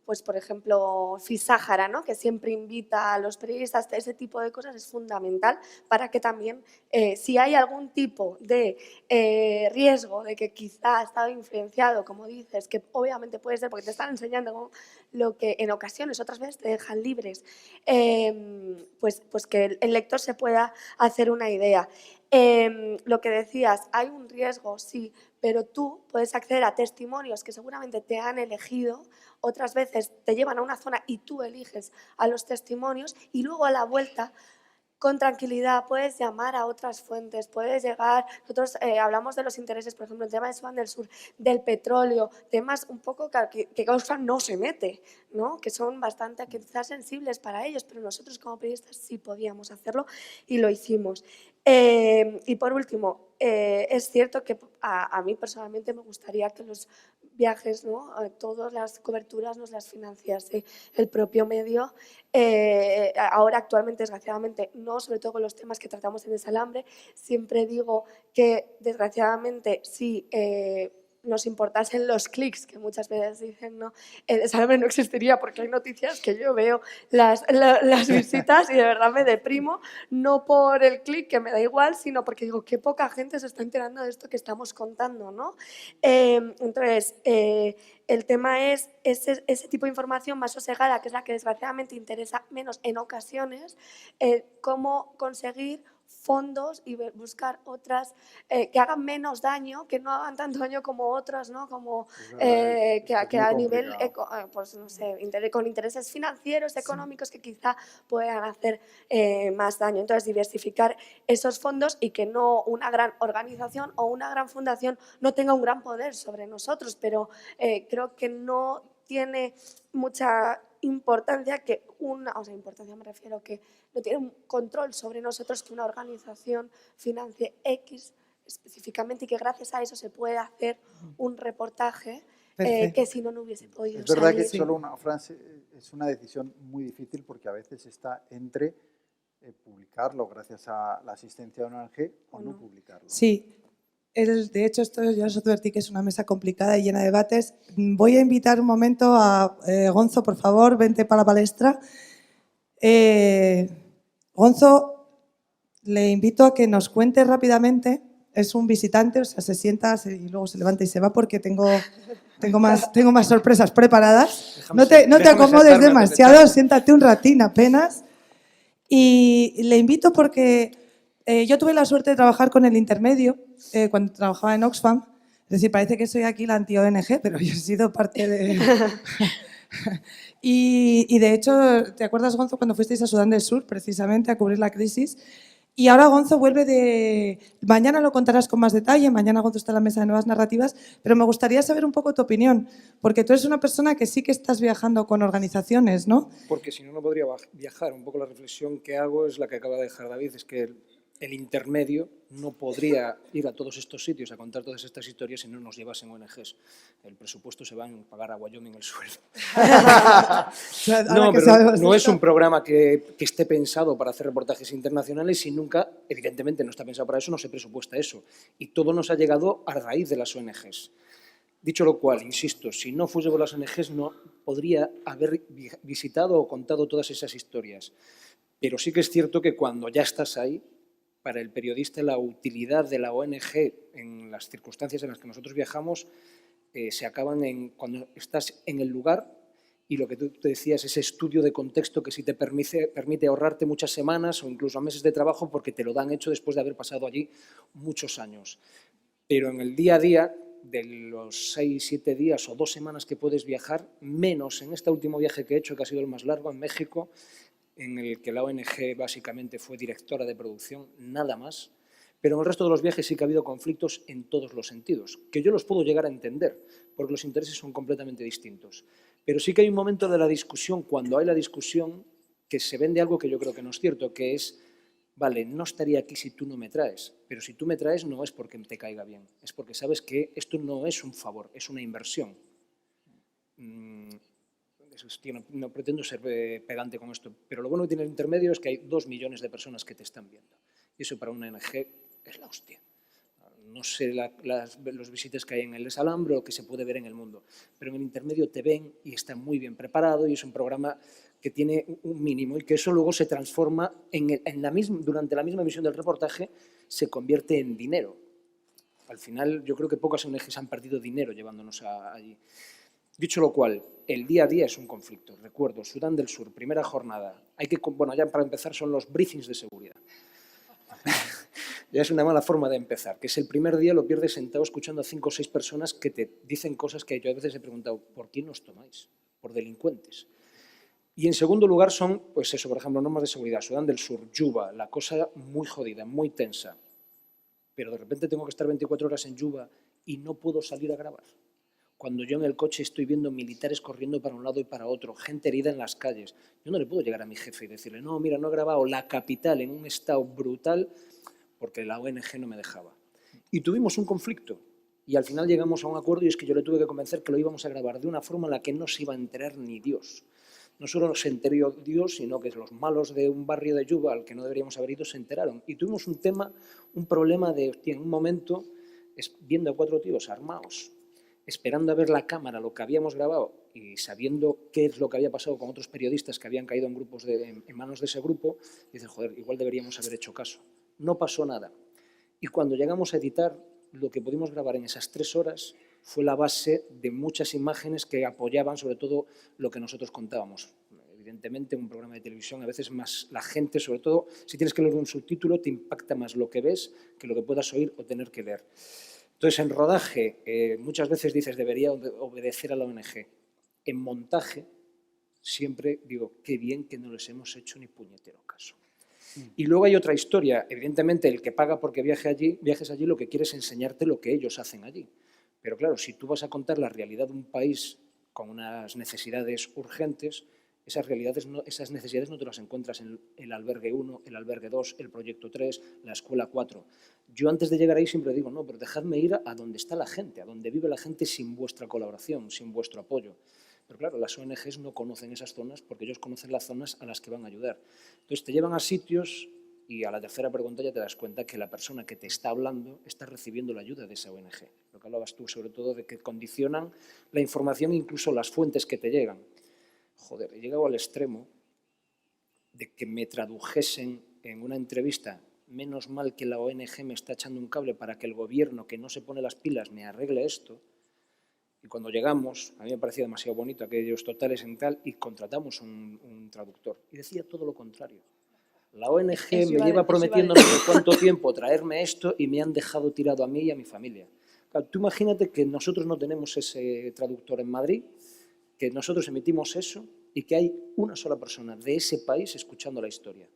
pues por ejemplo, FISáhara, ¿no? Que siempre invita a los periodistas, ese tipo de cosas es fundamental para que también, si hay algún tipo de riesgo de que quizá ha estado influenciado, como dices, que obviamente puede ser porque te están enseñando lo que en ocasiones, otras veces te dejan libres, pues que el lector se pueda hacer una idea. Lo que decías, hay un riesgo, sí, pero tú puedes acceder a testimonios que seguramente te han elegido, otras veces te llevan a una zona y tú eliges a los testimonios y luego a la vuelta, con tranquilidad, puedes llamar a otras fuentes, puedes llegar, nosotros hablamos de los intereses, por ejemplo, el tema de Sudán del Sur, del petróleo, temas un poco que Oxfam no se mete, ¿no? Que son bastante quizás sensibles para ellos, pero nosotros como periodistas sí podíamos hacerlo y lo hicimos. Y por último, es cierto que a mí personalmente me gustaría que los viajes, ¿no? Todas las coberturas nos las financiase el propio medio. Ahora actualmente, desgraciadamente, no, sobre todo con los temas que tratamos en Desalambre. Siempre digo que, desgraciadamente, sí, nos importasen los clics, que muchas veces dicen, no, Desalambre no existiría porque hay noticias que yo veo las visitas y de verdad me deprimo, no por el clic, que me da igual, sino porque digo, qué poca gente se está enterando de esto que estamos contando, ¿no? Entonces, el tema es ese tipo de información más sosegada, que es la que desgraciadamente interesa menos en ocasiones, cómo conseguir fondos y buscar otras que hagan menos daño, que no hagan tanto daño como otras, ¿no? Como que a nivel, pues no sé, con intereses financieros, económicos, que quizá puedan hacer más daño. Entonces, diversificar esos fondos y que no una gran organización o una gran fundación no tenga un gran poder sobre nosotros, pero creo que no tiene mucha importancia importancia me refiero que no tiene un control sobre nosotros que una organización financie X específicamente y que gracias a eso se puede hacer un reportaje que si no, no hubiese podido Es verdad salir. que solo una frase es una decisión muy difícil porque a veces está entre publicarlo gracias a la asistencia de una ONG o no publicarlo. Sí. De hecho, esto ya os advertí que es una mesa complicada y llena de debates. Voy a invitar un momento a Gonzo, por favor, vente para la palestra. Gonzo, le invito a que nos cuente rápidamente. Es un visitante, o sea, se sienta y luego se levanta y se va porque tengo más sorpresas preparadas. No te acomodes demasiado, siéntate un ratín apenas. Y le invito porque yo tuve la suerte de trabajar con el intermedio cuando trabajaba en Oxfam, Es decir, parece que soy aquí la anti-ONG, pero yo he sido parte de... y de hecho, ¿te acuerdas, Gonzo, cuando fuisteis a Sudán del Sur, precisamente, a cubrir la crisis? Y ahora Gonzo vuelve de... Mañana lo contarás con más detalle, mañana Gonzo está en la mesa de nuevas narrativas, pero me gustaría saber un poco tu opinión, porque tú eres una persona que sí que estás viajando con organizaciones, ¿no? Porque si no, no podría viajar. Un poco la reflexión que hago es la que acaba de dejar David, es que el intermedio no podría ir a todos estos sitios a contar todas estas historias si no nos llevasen ONGs. El presupuesto se va a pagar a Wyoming el sueldo. No, pero no es un programa que esté pensado para hacer reportajes internacionales y nunca, evidentemente no está pensado para eso, no se presupuesta eso. Y todo nos ha llegado a raíz de las ONGs. Dicho lo cual, insisto, si no fuese por las ONGs no podría haber visitado o contado todas esas historias. Pero sí que es cierto que cuando ya estás ahí, para el periodista la utilidad de la ONG en las circunstancias en las que nosotros viajamos se acaban cuando estás en el lugar y lo que tú te decías, ese estudio de contexto que sí te permite ahorrarte muchas semanas o incluso meses de trabajo porque te lo dan hecho después de haber pasado allí muchos años. Pero en el día a día, de los 6, 7 días o 2 semanas que puedes viajar, menos en este último viaje que he hecho, que ha sido el más largo, en México, en el que la ONG básicamente fue directora de producción, nada más, pero en el resto de los viajes sí que ha habido conflictos en todos los sentidos, que yo los puedo llegar a entender, porque los intereses son completamente distintos. Pero sí que hay un momento de la discusión, cuando hay la discusión, que se vende algo que yo creo que no es cierto, que es, vale, no estaría aquí si tú no me traes, pero si tú me traes no es porque te caiga bien, es porque sabes que esto no es un favor, es una inversión. No pretendo ser pegante con esto, pero lo bueno que tiene el intermedio es que hay 2 millones de personas que te están viendo. Y eso para una ONG es la hostia. No sé los visitas que hay en el Desalambro o que se puede ver en el mundo, pero en el intermedio te ven y está muy bien preparado y es un programa que tiene un mínimo y que eso luego se transforma durante la misma emisión del reportaje se convierte en dinero. Al final yo creo que pocas ONGs han perdido dinero llevándonos allí. Dicho lo cual, el día a día es un conflicto. Recuerdo, Sudán del Sur, primera jornada. Bueno, ya para empezar son los briefings de seguridad. Ya es una mala forma de empezar, que es el primer día lo pierdes sentado escuchando a 5 o 6 personas que te dicen cosas que yo a veces he preguntado, ¿por quién nos tomáis? Por delincuentes. Y en segundo lugar son, pues eso, por ejemplo, normas de seguridad. Sudán del Sur, Yuba, la cosa muy jodida, muy tensa. Pero de repente tengo que estar 24 horas en Yuba y no puedo salir a grabar. Cuando yo en el coche estoy viendo militares corriendo para un lado y para otro, gente herida en las calles, yo no le puedo llegar a mi jefe y decirle, no, mira, no he grabado la capital en un estado brutal porque la ONG no me dejaba. Y tuvimos un conflicto y al final llegamos a un acuerdo y es que yo le tuve que convencer que lo íbamos a grabar de una forma en la que no se iba a enterar ni Dios. No solo se enteró Dios, sino que los malos de un barrio de Yuba al que no deberíamos haber ido se enteraron. Y tuvimos un problema de, en un momento, viendo a 4 tíos armados, esperando a ver la cámara, lo que habíamos grabado y sabiendo qué es lo que había pasado con otros periodistas que habían caído en grupos en manos de ese grupo, dices, joder, igual deberíamos haber hecho caso. No pasó nada. Y cuando llegamos a editar, lo que pudimos grabar en esas 3 horas fue la base de muchas imágenes que apoyaban sobre todo lo que nosotros contábamos. Evidentemente, en un programa de televisión a veces más la gente, sobre todo si tienes que leer un subtítulo, te impacta más lo que ves que lo que puedas oír o tener que leer. Entonces, en rodaje, muchas veces dices, debería obedecer a la ONG. En montaje, siempre digo, qué bien que no les hemos hecho ni puñetero caso. Y luego hay otra historia. Evidentemente, el que paga porque viajes allí, lo que quiere es enseñarte lo que ellos hacen allí. Pero claro, si tú vas a contar la realidad de un país con unas necesidades urgentes, esas necesidades no te las encuentras en el albergue 1, el albergue 2, el proyecto 3, la escuela 4. Yo antes de llegar ahí siempre digo, no, pero dejadme ir a donde está la gente, a donde vive la gente sin vuestra colaboración, sin vuestro apoyo. Pero claro, las ONGs no conocen esas zonas porque ellos conocen las zonas a las que van a ayudar. Entonces te llevan a sitios y a la tercera pregunta ya te das cuenta que la persona que te está hablando está recibiendo la ayuda de esa ONG. Lo que hablabas tú sobre todo de que condicionan la información, incluso las fuentes que te llegan. Joder, he llegado al extremo de que me tradujesen en una entrevista, menos mal que la ONG me está echando un cable para que el gobierno, que no se pone las pilas, me arregle esto. Y cuando llegamos, a mí me parecía demasiado bonito aquellos totales en tal, y contratamos un traductor. Y decía todo lo contrario. La ONG me lleva prometiendo no sé cuánto tiempo traerme esto y me han dejado tirado a mí y a mi familia. Claro, tú imagínate que nosotros no tenemos ese traductor en Madrid, que nosotros emitimos eso y que hay una sola persona de ese país escuchando la historia.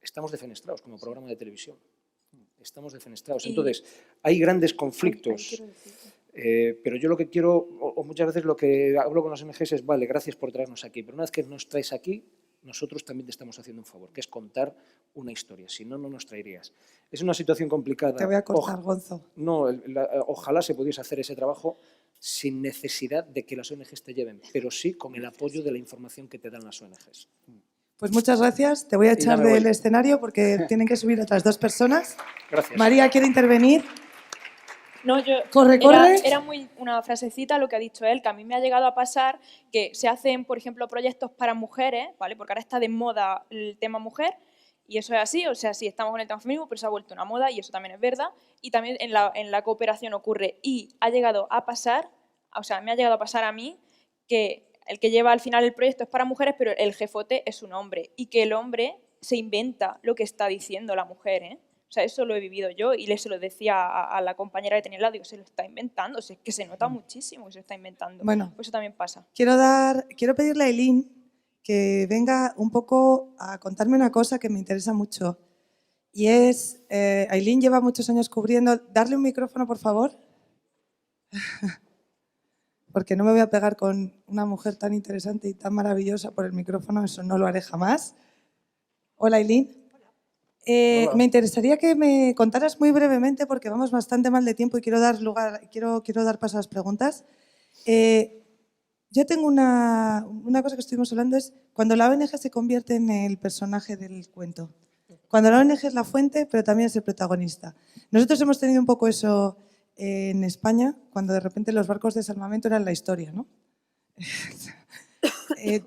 Estamos defenestrados como programa de televisión. Estamos defenestrados. Entonces, hay grandes conflictos. Pero yo lo que quiero, o muchas veces lo que hablo con las ONGs es, vale, gracias por traernos aquí, pero una vez que nos traes aquí, nosotros también te estamos haciendo un favor, que es contar una historia, si no, no nos traerías. Es una situación complicada. Te voy a cortar, Gonzo. No, ojalá se pudiese hacer ese trabajo sin necesidad de que las ONGs te lleven, pero sí con el apoyo de la información que te dan las ONGs. Pues muchas gracias. Te voy a echar me voy. del escenario porque tienen que subir otras 2 personas. Gracias. María quiere intervenir. No, yo Corre. era muy una frasecita lo que ha dicho él, que a mí me ha llegado a pasar que se hacen, por ejemplo, proyectos para mujeres, ¿vale? Porque ahora está de moda el tema mujer, y eso es así, o sea, sí estamos en el tema feminismo, pero se ha vuelto una moda, y eso también es verdad, y también en la cooperación ocurre, y ha llegado a pasar, o sea, me ha llegado a pasar a mí, que el que lleva al final el proyecto es para mujeres, pero el jefote es un hombre, y que el hombre se inventa lo que está diciendo la mujer, ¿eh? O sea, eso lo he vivido yo y se lo decía a la compañera que tenía al lado, digo, se lo está inventando, es que se nota muchísimo que se está inventando. Bueno, pues eso también pasa. Quiero pedirle a Eileen que venga un poco a contarme una cosa que me interesa mucho. Y es, Eileen lleva muchos años cubriendo. Darle un micrófono, por favor. Porque no me voy a pegar con una mujer tan interesante y tan maravillosa por el micrófono, eso no lo haré jamás. Hola, Eileen. Me interesaría que me contaras muy brevemente, porque vamos bastante mal de tiempo y quiero dar paso a las preguntas. Yo tengo una cosa que estuvimos hablando, es cuando la ONG se convierte en el personaje del cuento. Cuando la ONG es la fuente, pero también es el protagonista. Nosotros hemos tenido un poco eso en España, cuando de repente los barcos de salvamento eran la historia, ¿no?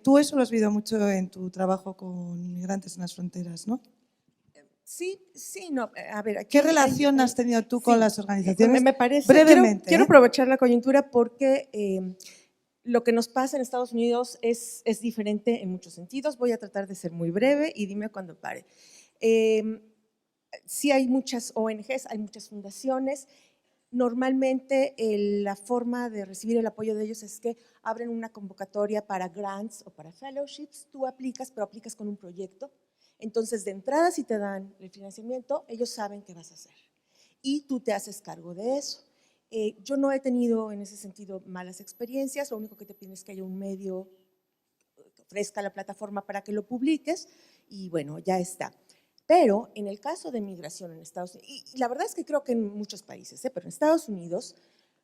Tú eso lo has vivido mucho en tu trabajo con migrantes en las fronteras, ¿no? Sí, no. A ver, aquí ¿Qué relación has tenido tú con las organizaciones? Me parece. Brevemente. Quiero aprovechar la coyuntura porque lo que nos pasa en Estados Unidos es diferente en muchos sentidos. Voy a tratar de ser muy breve y dime cuando pare. Sí hay muchas ONGs, hay muchas fundaciones. Normalmente la forma de recibir el apoyo de ellos es que abren una convocatoria para grants o para fellowships. Tú aplicas, pero aplicas con un proyecto. Entonces, de entrada, si te dan el financiamiento, ellos saben qué vas a hacer y tú te haces cargo de eso. Yo no he tenido en ese sentido malas experiencias, lo único que te piden es que haya un medio que ofrezca la plataforma para que lo publiques y bueno, ya está. Pero en el caso de migración en Estados Unidos, y la verdad es que creo que en muchos países, pero en Estados Unidos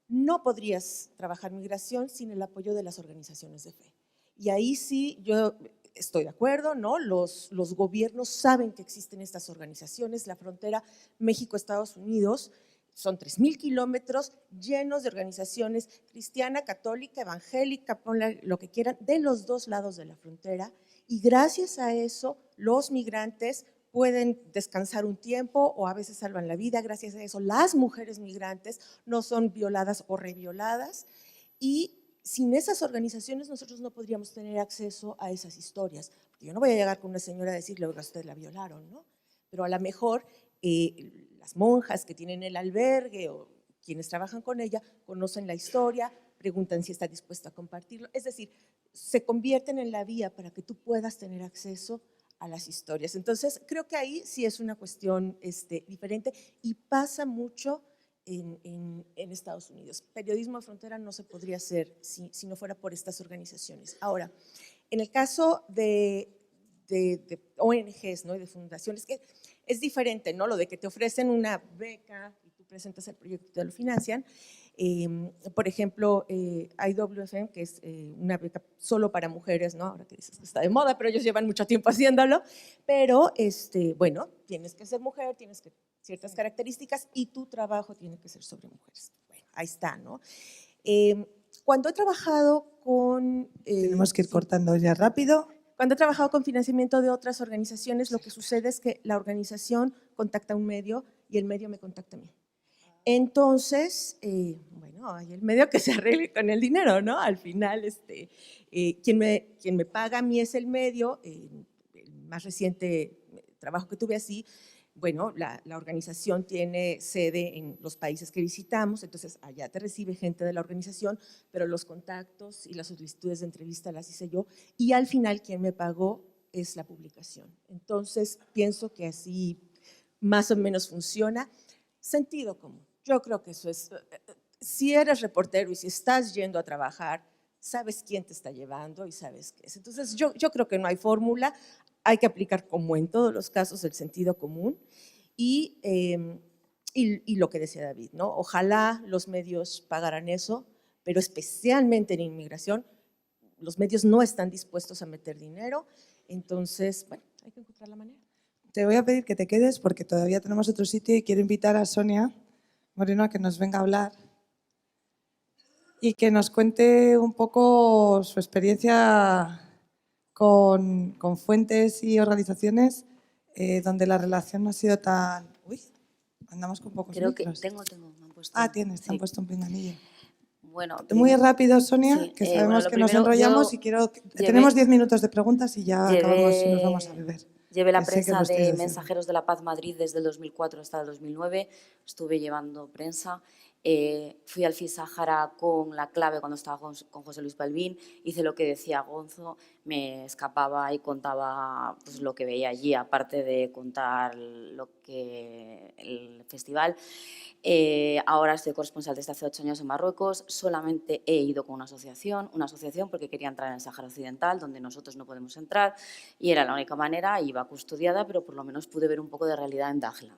no podrías trabajar migración sin el apoyo de las organizaciones de fe. Y ahí sí yo estoy de acuerdo, ¿no? Los gobiernos saben que existen estas organizaciones, la frontera México-Estados Unidos, son 3,000 kilómetros llenos de organizaciones cristiana, católica, evangélica, ponle lo que quieran, de los dos lados de la frontera, y gracias a eso los migrantes pueden descansar un tiempo o a veces salvan la vida. Gracias a eso las mujeres migrantes no son violadas o revioladas, y sin esas organizaciones nosotros no podríamos tener acceso a esas historias. Porque yo no voy a llegar con una señora a decirle, oiga, usted la violaron, ¿no? Pero a lo mejor las monjas que tienen el albergue o quienes trabajan con ella conocen la historia, preguntan si está dispuesta a compartirlo. Es decir, se convierten en la vía para que tú puedas tener acceso a las historias. Entonces, creo que ahí sí es una cuestión diferente y pasa mucho en Estados Unidos. Periodismo de frontera no se podría hacer si no fuera por estas organizaciones. Ahora, en el caso de ONGs, ¿no? Y de fundaciones, que es diferente, ¿no? Lo de que te ofrecen una beca y tú presentas el proyecto y te lo financian. Por ejemplo, IWFM, que es una beca solo para mujeres, ¿no? Ahora que dices que está de moda, pero ellos llevan mucho tiempo haciéndolo. Pero, bueno, tienes que ser mujer, tienes que ciertas características y tu trabajo tiene que ser sobre mujeres. Bueno, ahí está, ¿no? Cuando he trabajado con… Tenemos que ir cortando ya rápido. Cuando he trabajado con financiamiento de otras organizaciones, lo que sucede es que la organización contacta a un medio y el medio me contacta a mí. Entonces, bueno, hay el medio que se arregle con el dinero, ¿no? Al final, quien me paga a mí es el medio. El más reciente trabajo que tuve así, bueno, la organización tiene sede en los países que visitamos, entonces allá te recibe gente de la organización, pero los contactos y las solicitudes de entrevista las hice yo, y al final quien me pagó es la publicación. Entonces pienso que así más o menos funciona. Sentido común, yo creo que eso es, si eres reportero y si estás yendo a trabajar, sabes quién te está llevando y sabes qué es. Entonces yo creo que no hay fórmula, hay que aplicar como en todos los casos el sentido común y lo que decía David, ¿no? Ojalá los medios pagaran eso, pero especialmente en inmigración, los medios no están dispuestos a meter dinero, entonces, bueno, hay que encontrar la manera. Te voy a pedir que te quedes porque todavía tenemos otro sitio y quiero invitar a Sonia Moreno a que nos venga a hablar y que nos cuente un poco su experiencia con fuentes y organizaciones donde la relación no ha sido tan… Uy, andamos con pocos Creo que micros. tengo, me han puesto. Tienes, te han sí. puesto un pinganillo. Bueno, Muy rápido, Sonia, sí, que bueno, sabemos lo que nos primero, enrollamos yo y quiero… llevé- Tenemos 10 minutos de preguntas y ya acabamos y nos vamos a beber. Llevé la Que sé que prensa lo estáis de haciendo. Mensajeros de la Paz Madrid desde el 2004 hasta el 2009. Estuve llevando prensa. Fui al FISAHARA con La Clave cuando estaba con José Luis Balbín. Hice lo que decía Gonzo, me escapaba y contaba pues, lo que veía allí, aparte de contar el festival. Ahora estoy corresponsal desde hace 8 años en Marruecos. Solamente he ido con una asociación porque quería entrar en el Sáhara Occidental, donde nosotros no podemos entrar, y era la única manera. Iba custodiada, pero por lo menos pude ver un poco de realidad en Dakhla.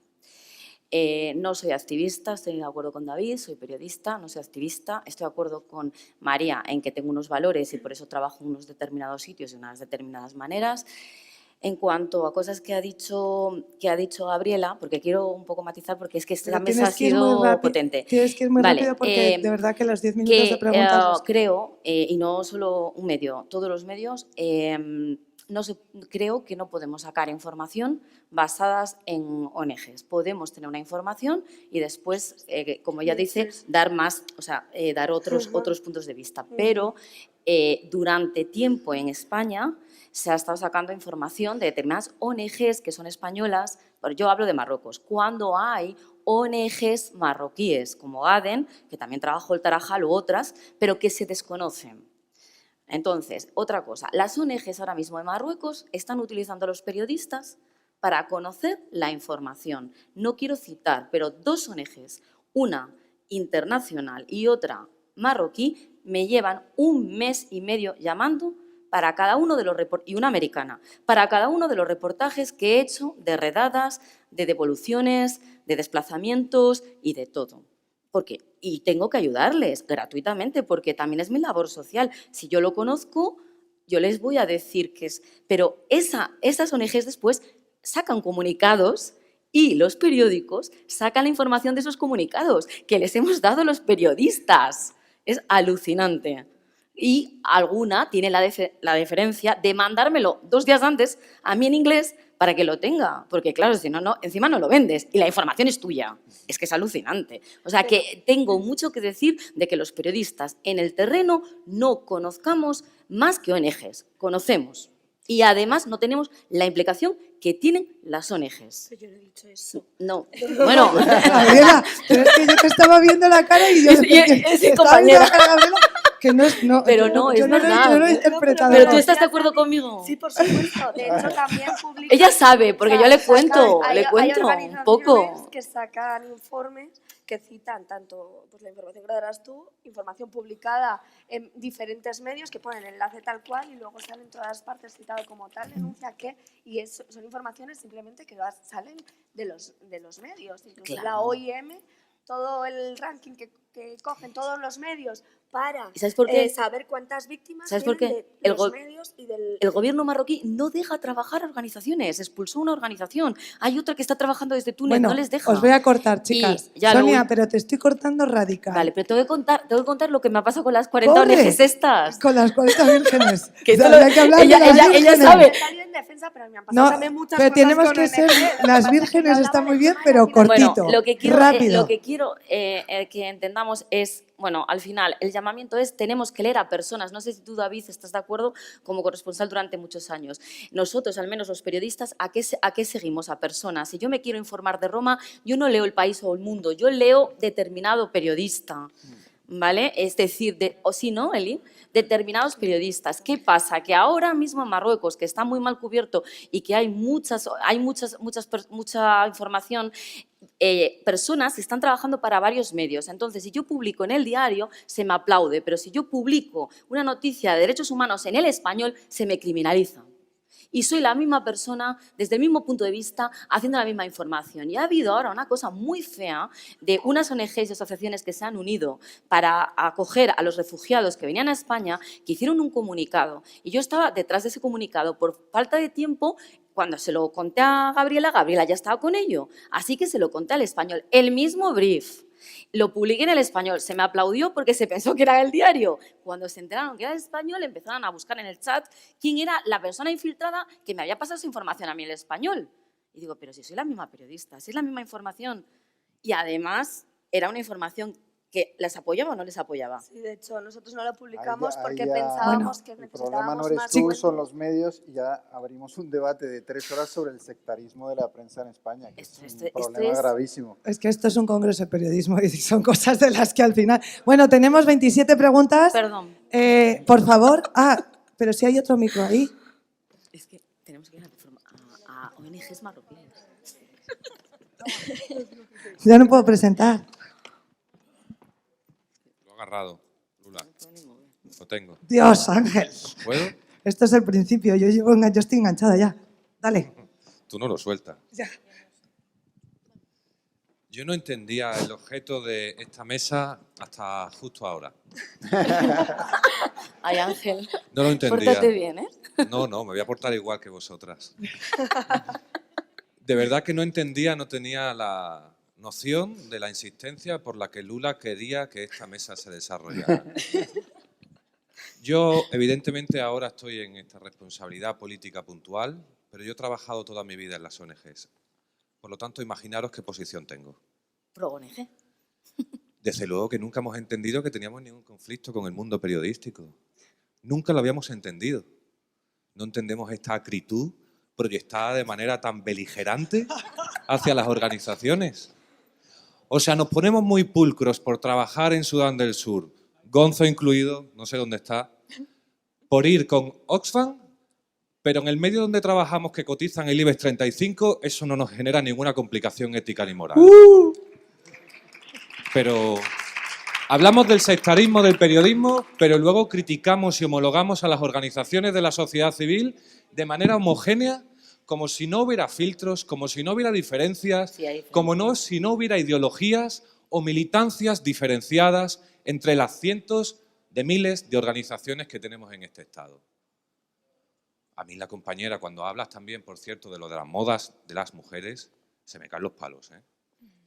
No soy activista, estoy de acuerdo con David, soy periodista, no soy activista. Estoy de acuerdo con María en que tengo unos valores y por eso trabajo en unos determinados sitios y de unas determinadas maneras. En cuanto a cosas que ha dicho Gabriela, porque quiero un poco matizar, porque es que esta mesa ha sido potente. Tienes que ir muy rápido porque de verdad que los 10 minutos de preguntas… Creo, y no solo un medio, todos los medios, creo que no podemos sacar información basadas en ONGs. Podemos tener una información y después, como ella dice, dar más, dar otros puntos de vista. Pero durante tiempo en España se ha estado sacando información de determinadas ONGs que son españolas. Yo hablo de Marruecos. Cuando hay ONGs marroquíes como GADEN, que también trabajó el Tarajal u otras, pero que se desconocen. Entonces, otra cosa, las ONGs ahora mismo en Marruecos están utilizando a los periodistas para conocer la información. No quiero citar, pero 2 ONGs, una internacional y otra marroquí, me llevan 1 mes y medio llamando para cada uno de los y una americana, para cada uno de los reportajes que he hecho de redadas, de devoluciones, de desplazamientos y de todo. Y tengo que ayudarles gratuitamente porque también es mi labor social. Si yo lo conozco, yo les voy a decir que es… Pero esas ONGs después sacan comunicados y los periódicos sacan la información de esos comunicados que les hemos dado los periodistas. Es alucinante. Y alguna tiene la deferencia de mandármelo 2 días antes a mí en inglés para que lo tenga, porque claro, si no, encima no lo vendes y la información es tuya. Es que es alucinante. O sea, que tengo mucho que decir de que los periodistas en el terreno no conozcamos más que ONGs, conocemos. Y además no tenemos la implicación que tienen las ONGs. Pero yo no he dicho eso. No, bueno. Gabriela, pero es que yo te estaba viendo la cara y yo… Estaba viendo la cara, Gabriela, que no es… Pero no, es verdad. Yo no he interpretado. Pero tú estás de acuerdo conmigo. Sí, por supuesto. De hecho, también publican… Ella sabe, porque yo le cuento hay un poco. organizaciones que sacan informes que citan tanto pues, la información que darás tú, información publicada en diferentes medios que ponen el enlace tal cual y luego salen en todas partes citado como tal, denuncia que… Y son informaciones simplemente que salen de los medios. Incluso Claro. la OIM, todo el ranking que cogen todos los medios para ¿Sabes por qué? saber cuántas víctimas ¿Sabes por tienen qué? de los medios y del… El gobierno marroquí no deja trabajar a organizaciones, expulsó una organización. Hay otra que está trabajando desde Túnez, Bueno, no les deja. os voy a cortar, chicas. Y ya Sonia, pero te estoy cortando radical. Vale, pero tengo que contar lo que me ha pasado con las 40 ¡Corre! ONGs estas. Con las 40 vírgenes. Que O sea, esto lo- hay que hablar de ella- las ella vírgenes. sabe. Salió en defensa, pero me han pasado No, también muchas pero cosas tenemos con que ser… ONG. Lo que Las pasa es que vírgenes yo está hablaba muy del bien, tema pero de la cortito, Bueno, lo que quiero rápido. es bueno, al final el llamamiento es tenemos que leer a personas. No sé si tú, David, estás de acuerdo como corresponsal durante muchos años. Nosotros, al menos los periodistas, ¿a qué seguimos? A personas. Si yo me quiero informar de Roma, yo no leo El País o El Mundo, yo leo determinado periodista. ¿Vale? Es decir, o sí, ¿no, Eli? Determinados periodistas. ¿Qué pasa? Que ahora mismo en Marruecos, que está muy mal cubierto y que hay mucha información, personas que están trabajando para varios medios. Entonces, si yo publico en El Diario, se me aplaude, pero si yo publico una noticia de derechos humanos en El Español, se me criminaliza. Y soy la misma persona, desde el mismo punto de vista, haciendo la misma información. Y ha habido ahora una cosa muy fea de unas ONGs y asociaciones que se han unido para acoger a los refugiados que venían a España, que hicieron un comunicado. Y yo estaba detrás de ese comunicado. Por falta de tiempo, cuando se lo conté a Gabriela, Gabriela ya estaba con ello. Así que se lo conté al Español. El mismo brief. Lo publiqué en El Español, se me aplaudió porque se pensó que era El Diario. Cuando se enteraron que era El Español, empezaron a buscar en el chat quién era la persona infiltrada que me había pasado esa información a mí en El Español. Y digo, pero si soy la misma periodista, si es la misma información. Y además era una información que les apoyaba o no les apoyaba. Sí, de hecho, nosotros no lo publicamos Ahí porque ya, pensábamos que el problema no necesitábamos eres más tú, fuentes. son los medios, y ya abrimos un debate de 3 horas sobre el sectarismo de la prensa en España, que es un problema gravísimo. Es que esto es un congreso de periodismo y son cosas de las que al final... Bueno, tenemos 27 preguntas. Perdón. Por favor. Pero si hay otro micro ahí. Es que tenemos que ir a ONGs marroquíes. Ya no puedo presentar. Lo he agarrado, Lula. Lo tengo. Dios, Ángel. ¿Puedo? Esto es el principio. Yo estoy enganchada ya. Dale. Tú no lo sueltas. Ya. Yo no entendía el objeto de esta mesa hasta justo ahora. Ay, Ángel. No lo entendía. Pórtate bien, ¿eh? No, me voy a portar igual que vosotras. De verdad que no entendía, no tenía la noción de la insistencia por la que Lula quería que esta mesa se desarrollara. Yo, evidentemente, ahora estoy en esta responsabilidad política puntual, pero yo he trabajado toda mi vida en las ONGs. Por lo tanto, imaginaros qué posición tengo. Pro ONG. Desde luego que nunca hemos entendido que teníamos ningún conflicto con el mundo periodístico. Nunca lo habíamos entendido. No entendemos esta acritud proyectada de manera tan beligerante hacia las organizaciones. O sea, nos ponemos muy pulcros por trabajar en Sudán del Sur, Gonzo incluido, no sé dónde está, por ir con Oxfam, pero en el medio donde trabajamos que cotizan el IBEX 35, eso no nos genera ninguna complicación ética ni moral. Pero hablamos del sectarismo del periodismo, pero luego criticamos y homologamos a las organizaciones de la sociedad civil de manera homogénea, como si no hubiera filtros, como si no hubiera diferencias, como si no hubiera ideologías o militancias diferenciadas entre las cientos de miles de organizaciones que tenemos en este Estado. A mí la compañera, cuando hablas también, por cierto, de lo de las modas de las mujeres, se me caen los palos, ¿eh?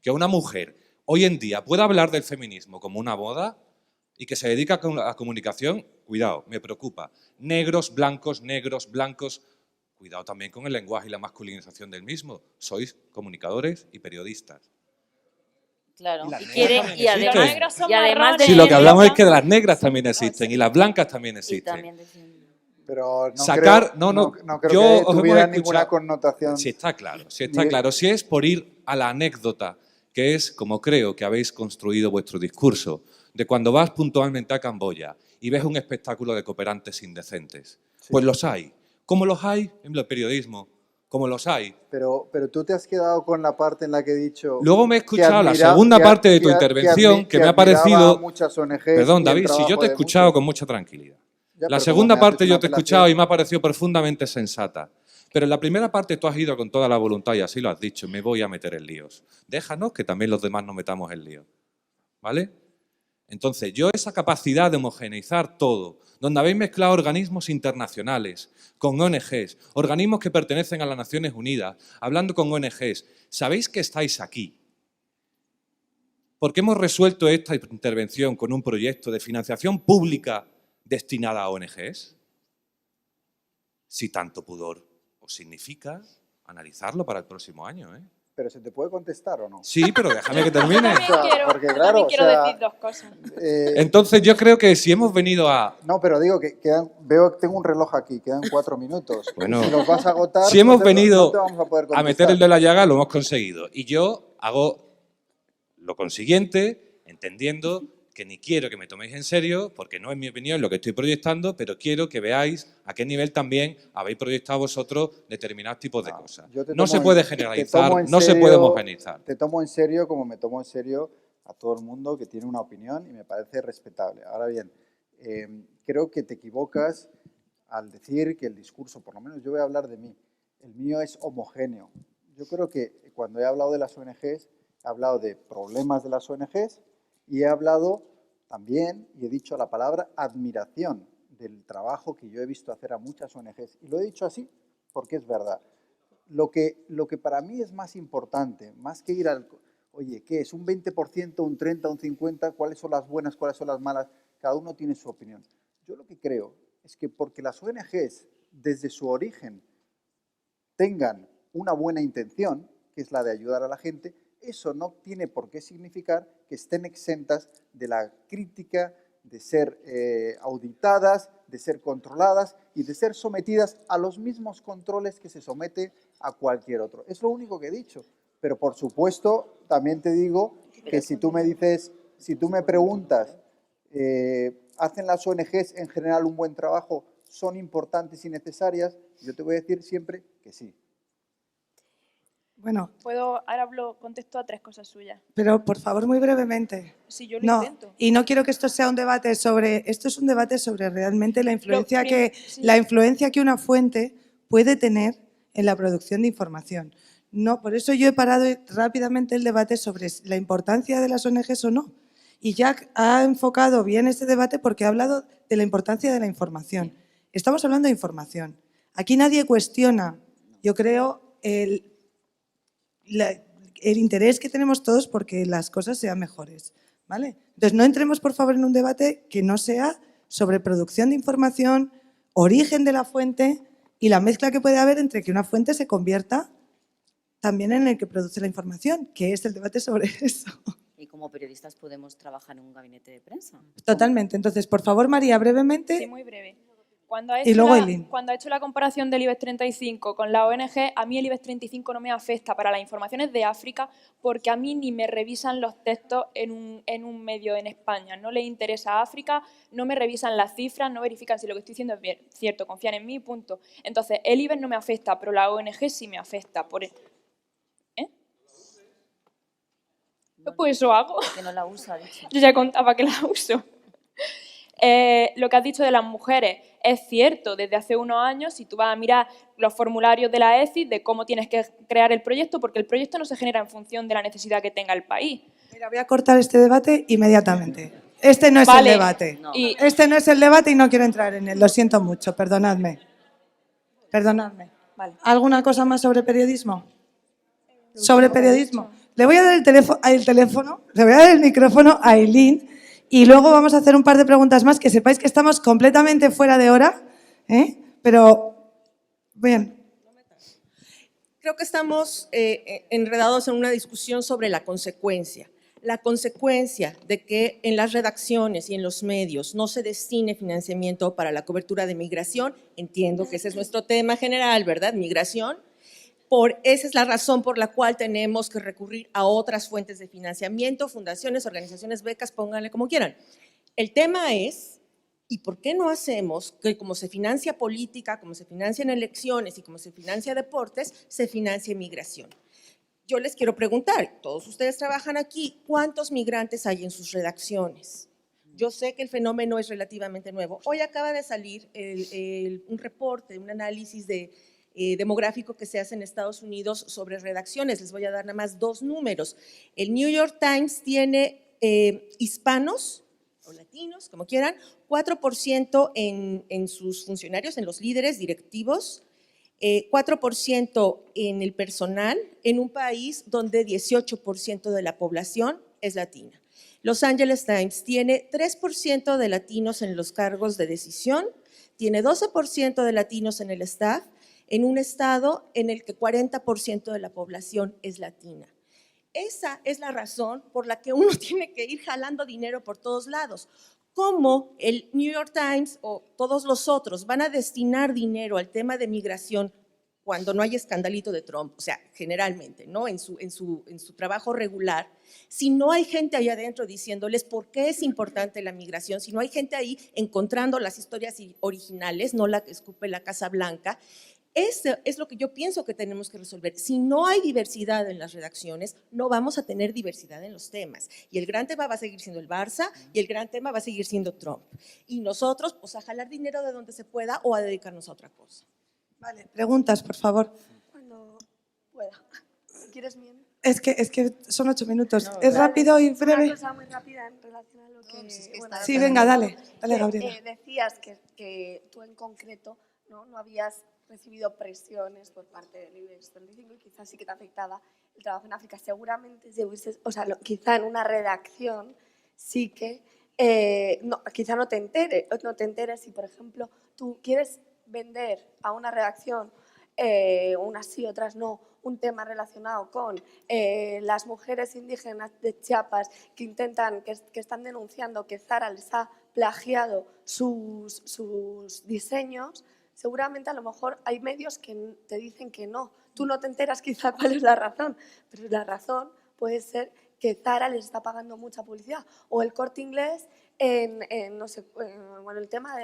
Que una mujer hoy en día pueda hablar del feminismo como una moda y que se dedica a la comunicación, cuidado, me preocupa. Negros, blancos, cuidado también con el lenguaje y la masculinización del mismo. Sois comunicadores y periodistas. Claro, y además sí, lo que hablamos es que las negras también existen y las blancas también existen. Pero no sacar, creo, no creo que tuviera ninguna connotación. Sí, está claro, sí está claro. Si es por ir a la anécdota, que es como creo que habéis construido vuestro discurso, de cuando vas puntualmente a Camboya y ves un espectáculo de cooperantes indecentes. Sí. Pues los hay. Como los hay en el periodismo, como los hay. Pero tú te has quedado con la parte en la que he dicho... Luego me he escuchado la segunda parte de tu intervención que me ha parecido... Perdón, David, si yo te he escuchado con mucha tranquilidad. La segunda parte yo te he escuchado y me ha parecido profundamente sensata. Pero en la primera parte tú has ido con toda la voluntad y así lo has dicho, me voy a meter en líos. Déjanos que también los demás nos metamos en líos. ¿Vale? Entonces, yo esa capacidad de homogeneizar todo, donde habéis mezclado organismos internacionales con ONGs, organismos que pertenecen a las Naciones Unidas, hablando con ONGs, ¿sabéis que estáis aquí? Porque hemos resuelto esta intervención con un proyecto de financiación pública destinada a ONGs. Si tanto pudor os significa analizarlo para el próximo año, ¿eh? pero ¿se te puede contestar o no? Sí, pero déjame que termine. Porque, Yo claro, también o quiero sea, decir dos cosas. Entonces yo creo que si hemos venido a... No, pero digo que veo que tengo un reloj aquí, quedan 4 minutos. Bueno, si los vas a agotar, si hemos no venido te vamos a poder a contestar. meter el de la llaga, lo hemos conseguido. Y yo hago lo consiguiente, entendiendo que ni quiero que me toméis en serio, porque no es mi opinión lo que estoy proyectando, pero quiero que veáis a qué nivel también habéis proyectado vosotros determinados tipos de cosas. Yo te No tomo se en- puede te generalizar, tomo en no se serio- puede homogeneizar. Te tomo en serio como me tomo en serio a todo el mundo que tiene una opinión y me parece respetable. Ahora bien, creo que te equivocas al decir que el discurso, por lo menos yo voy a hablar de mí, el mío es homogéneo. Yo creo que cuando he hablado de las ONGs, he hablado de problemas de las ONGs y he hablado también, y he dicho la palabra admiración del trabajo que yo he visto hacer a muchas ONGs. Y lo he dicho así porque es verdad. Lo que para mí es más importante, más que ir al... Oye, ¿qué es? ¿Un 20%, un 30%, un 50%? ¿Cuáles son las buenas, cuáles son las malas? Cada uno tiene su opinión. Yo lo que creo es que porque las ONGs, desde su origen, tengan una buena intención, que es la de ayudar a la gente, eso no tiene por qué significar que estén exentas de la crítica, de ser auditadas, de ser controladas y de ser sometidas a los mismos controles que se somete a cualquier otro. Es lo único que he dicho. Pero por supuesto, también te digo que si tú me dices, si tú me preguntas, ¿hacen las ONGs en general un buen trabajo? ¿Son importantes y necesarias? Yo te voy a decir siempre que sí. Bueno, Ahora contesto a tres cosas suyas. pero por favor, muy brevemente. Si yo lo No, intento. y no quiero que esto sea un debate sobre... Esto es un debate sobre realmente la influencia, sí. la influencia que una fuente puede tener en la producción de información. No, por eso yo he parado rápidamente el debate sobre la importancia de las ONGs o no. Y Jack ha enfocado bien este debate porque ha hablado de la importancia de la información. Estamos hablando de información. Aquí nadie cuestiona, yo creo, el interés que tenemos todos porque las cosas sean mejores, ¿vale? Entonces, no entremos, por favor, en un debate que no sea sobre producción de información, origen de la fuente y la mezcla que puede haber entre que una fuente se convierta también en el que produce la información, que es el debate sobre eso. Y como periodistas podemos trabajar en un gabinete de prensa. Totalmente. Entonces, por favor, María, brevemente. Sí, muy breve. Cuando ha Y luego Eileen. cuando ha hecho la comparación del IBEX 35 con la ONG, a mí el IBEX 35 no me afecta para las informaciones de África porque a mí ni me revisan los textos en un medio en España. No les interesa África, no me revisan las cifras, no verifican si lo que estoy diciendo es bien, cierto, confían en mí, punto. Entonces, el IBEX no me afecta, pero la ONG sí me afecta. Pues eso hago. Que no la usa, dicho. Yo ya contaba que la uso. Lo que has dicho de las mujeres es cierto. Desde hace unos años, si tú vas a mirar los formularios de la ECI, de cómo tienes que crear el proyecto, porque el proyecto no se genera en función de la necesidad que tenga el país. Mira, voy a cortar este debate inmediatamente. Este no es Vale. el debate. No. Este no es el debate y no quiero entrar en él. Lo siento mucho, perdonadme. Perdonadme. Vale. ¿Alguna cosa más sobre periodismo? Sobre periodismo. Le voy a dar el teléfono, le voy a dar el micrófono a Eileen y luego vamos a hacer un par de preguntas más, que sepáis que estamos completamente fuera de hora, pero bien. Creo que estamos enredados en una discusión sobre la consecuencia. La consecuencia de que en las redacciones y en los medios no se destine financiamiento para la cobertura de migración, entiendo que ese es nuestro tema general, ¿verdad? Migración. Esa es la razón por la cual tenemos que recurrir a otras fuentes de financiamiento, fundaciones, organizaciones, becas, pónganle como quieran. El tema es, ¿y por qué no hacemos que como se financia política, como se financian elecciones y como se financia deportes, se financie migración? Yo les quiero preguntar, todos ustedes trabajan aquí, ¿cuántos migrantes hay en sus redacciones? Yo sé que el fenómeno es relativamente nuevo. Hoy acaba de salir un reporte, un análisis demográfico que se hace en Estados Unidos sobre redacciones. Les voy a dar nada más 2 números. El New York Times tiene hispanos o latinos, como quieran, 4% en sus funcionarios, en los líderes directivos, 4% en el personal, en un país donde 18% de la población es latina. Los Angeles Times tiene 3% de latinos en los cargos de decisión, tiene 12% de latinos en el staff, en un estado en el que 40% de la población es latina. Esa es la razón por la que uno tiene que ir jalando dinero por todos lados. ¿Cómo el New York Times o todos los otros van a destinar dinero al tema de migración cuando no hay escandalito de Trump? O sea, generalmente, ¿no? En su trabajo regular, si no hay gente ahí adentro diciéndoles por qué es importante la migración, si no hay gente ahí encontrando las historias originales, no la que escupe la Casa Blanca. Eso es lo que yo pienso que tenemos que resolver. Si no hay diversidad en las redacciones, no vamos a tener diversidad en los temas. Y el gran tema va a seguir siendo el Barça y el gran tema va a seguir siendo Trump. Y nosotros, pues a jalar dinero de donde se pueda o a dedicarnos a otra cosa. Vale, preguntas, por favor. Cuando pueda. ¿Quieres bien? Es que son 8 minutos. ¿Es rápido y breve? Una cosa muy rápida en relación a lo que… Sí, venga, dale, Gabriela. Decías que tú en concreto no habías recibido presiones por parte del IBEX 35 y quizás sí que te afectaba el trabajo en África. Seguramente, quizá en una redacción sí que, quizá no te enteres si, por ejemplo, tú quieres vender a una redacción, unas sí, otras no, un tema relacionado con las mujeres indígenas de Chiapas que están denunciando que Zara les ha plagiado sus diseños. Seguramente a lo mejor hay medios que te dicen que no. Tú no te enteras quizá cuál es la razón, pero la razón puede ser que Zara les está pagando mucha publicidad o el Corte Inglés no sé, bueno, el tema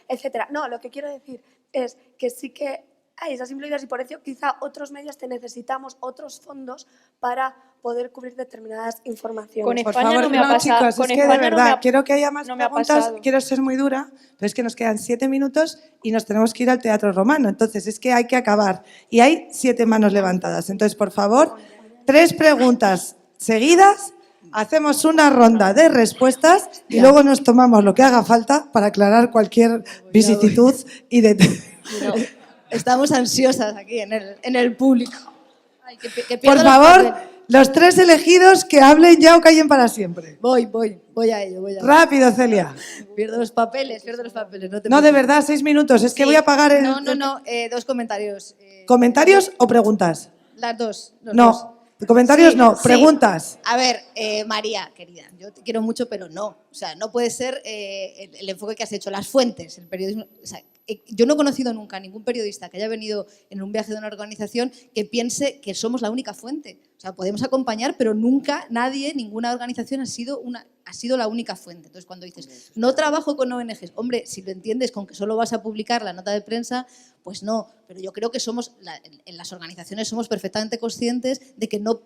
etcétera. No, lo que quiero decir es que sí que hay esas influencias y por eso quizá otros medios necesitamos otros fondos para poder cubrir determinadas informaciones. Con Por España favor, no me ha pasado. chicos, Con es que de España no verdad, me ha- quiero que haya más no me ha preguntas, pasado. quiero ser muy dura, pero es que nos quedan 7 minutos y nos tenemos que ir al Teatro Romano, entonces es que hay que acabar. Y hay 7 manos levantadas, entonces por favor, 3 preguntas seguidas, hacemos una ronda de respuestas y luego nos tomamos lo que haga falta para aclarar cualquier vicisitud y de... Estamos ansiosas aquí en el público. Ay, que Por pierdo los favor, papeles. los 3 elegidos que hablen ya o callen para siempre. Voy a ello, Rápido, Celia. Pierdo los papeles, no te No, de preocupes. verdad, 6 minutos. Es que Sí. voy a pagar el... No, 2 comentarios. ¿Comentarios o preguntas? Las dos. los dos. No, comentarios Sí, no, sí. preguntas. A ver, María, querida, yo te quiero mucho, pero no. O sea, no puede ser el enfoque que has hecho. Las fuentes, el periodismo... O sea, yo no he conocido nunca a ningún periodista que haya venido en un viaje de una organización que piense que somos la única fuente. O sea, podemos acompañar, pero nunca nadie, ninguna organización ha sido la única fuente. Entonces, cuando dices, no trabajo con ONGs, hombre, si lo entiendes con que solo vas a publicar la nota de prensa, pues no. Pero yo creo que en las organizaciones somos perfectamente conscientes de que no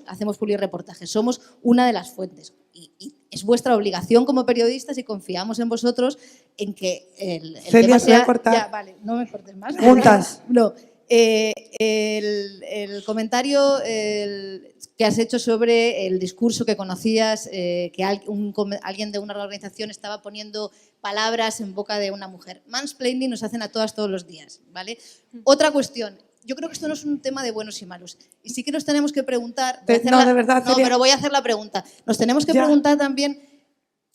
hacemos publireportajes, somos una de las fuentes. Y es vuestra obligación como periodistas y confiamos en vosotros en que el Celia, tema te voy a sea... cortar. Ya, vale, no me cortes más. Preguntas. No, el comentario que has hecho sobre el discurso que conocías, que alguien de una organización estaba poniendo palabras en boca de una mujer. Mansplaining nos hacen a todas todos los días, ¿vale? Otra cuestión. Yo creo que esto no es un tema de buenos y malos. Y sí que nos tenemos que preguntar... No, de verdad, No, Celia. pero voy a hacer la pregunta. Nos tenemos que Ya. preguntar también,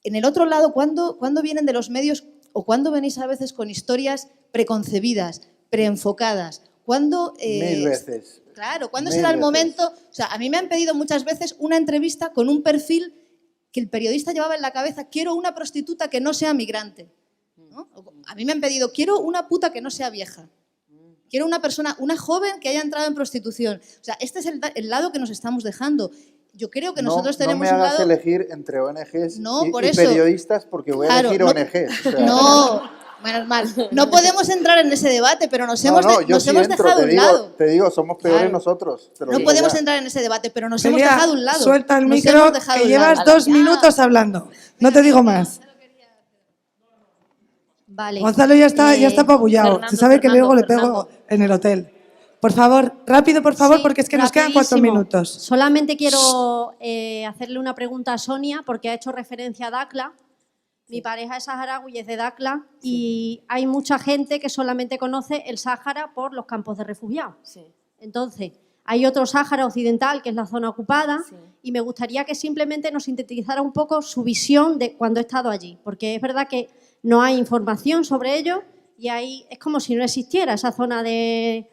en el otro lado, ¿cuándo vienen de los medios o cuándo venís a veces con historias preconcebidas, preenfocadas? ¿Cuándo, 1000 veces. Claro, ¿cuándo 1000 será el veces. momento? O sea, a mí me han pedido muchas veces una entrevista con un perfil que el periodista llevaba en la cabeza, quiero una prostituta que no sea migrante. ¿No? A mí me han pedido, quiero una puta que no sea vieja. Quiero una persona, una joven que haya entrado en prostitución. O sea, este es el lado que nos estamos dejando. Yo creo que nosotros tenemos no me un hagas lado... elegir entre ONGs No, y por eso. periodistas porque voy a Claro, elegir no- ONGs. o sea, No, menos mal. No podemos entrar en ese debate, pero nos hemos yo sí hemos entro, dejado a un lado. te digo, somos peores Claro. nosotros. te lo No digo podemos ya. entrar en ese debate, pero nos hemos Celia, dejado a un lado. suelta el Nos micro, hemos dejado que a un llevas lado. 2 minutos hablando. No te digo más. Vale. Gonzalo ya está apabullado. Fernando, Se sabe que luego le Fernando. pego en el hotel. Por favor, rápido, por favor, Sí, porque es que nos quedan 4 rapidísimo. minutos. Solamente quiero hacerle una pregunta a Sonia, porque ha hecho referencia a Dakla. Mi pareja es saharaui y es de Dakla, y hay mucha gente que solamente conoce el Sáhara por los campos de refugiados. Entonces, hay otro Sáhara occidental, que es la zona ocupada, y me gustaría que simplemente nos sintetizara un poco su visión de cuando ha estado allí, porque es verdad que no hay información sobre ello y ahí es como si no existiera esa zona del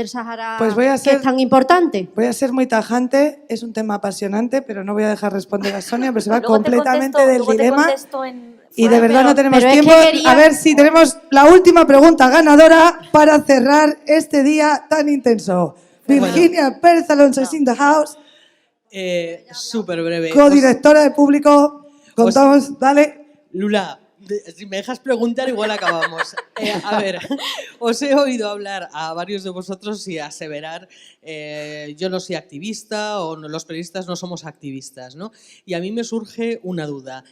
Sahara Pues voy a que es ser- tan importante. Voy a ser muy tajante, es un tema apasionante, pero no voy a dejar responder a Sonia, pero se va Luego te completamente contesto- del luego te dilema. contesto en Y de verdad no tenemos pero es que tiempo. quería- A ver si tenemos la última pregunta ganadora para cerrar este día tan intenso. Virginia Pérez Alonso is in the house, Súper breve. codirectora de público. Contamos, dale. Lula, si me dejas preguntar, igual acabamos. A ver, os he oído hablar a varios de vosotros y aseverar, yo no soy activista o los periodistas no somos activistas, ¿no? Y a mí me surge una duda.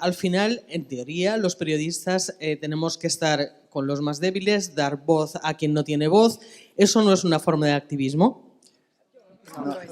Al final, en teoría, los periodistas tenemos que estar con los más débiles, dar voz a quien no tiene voz. ¿Eso no es una forma de activismo?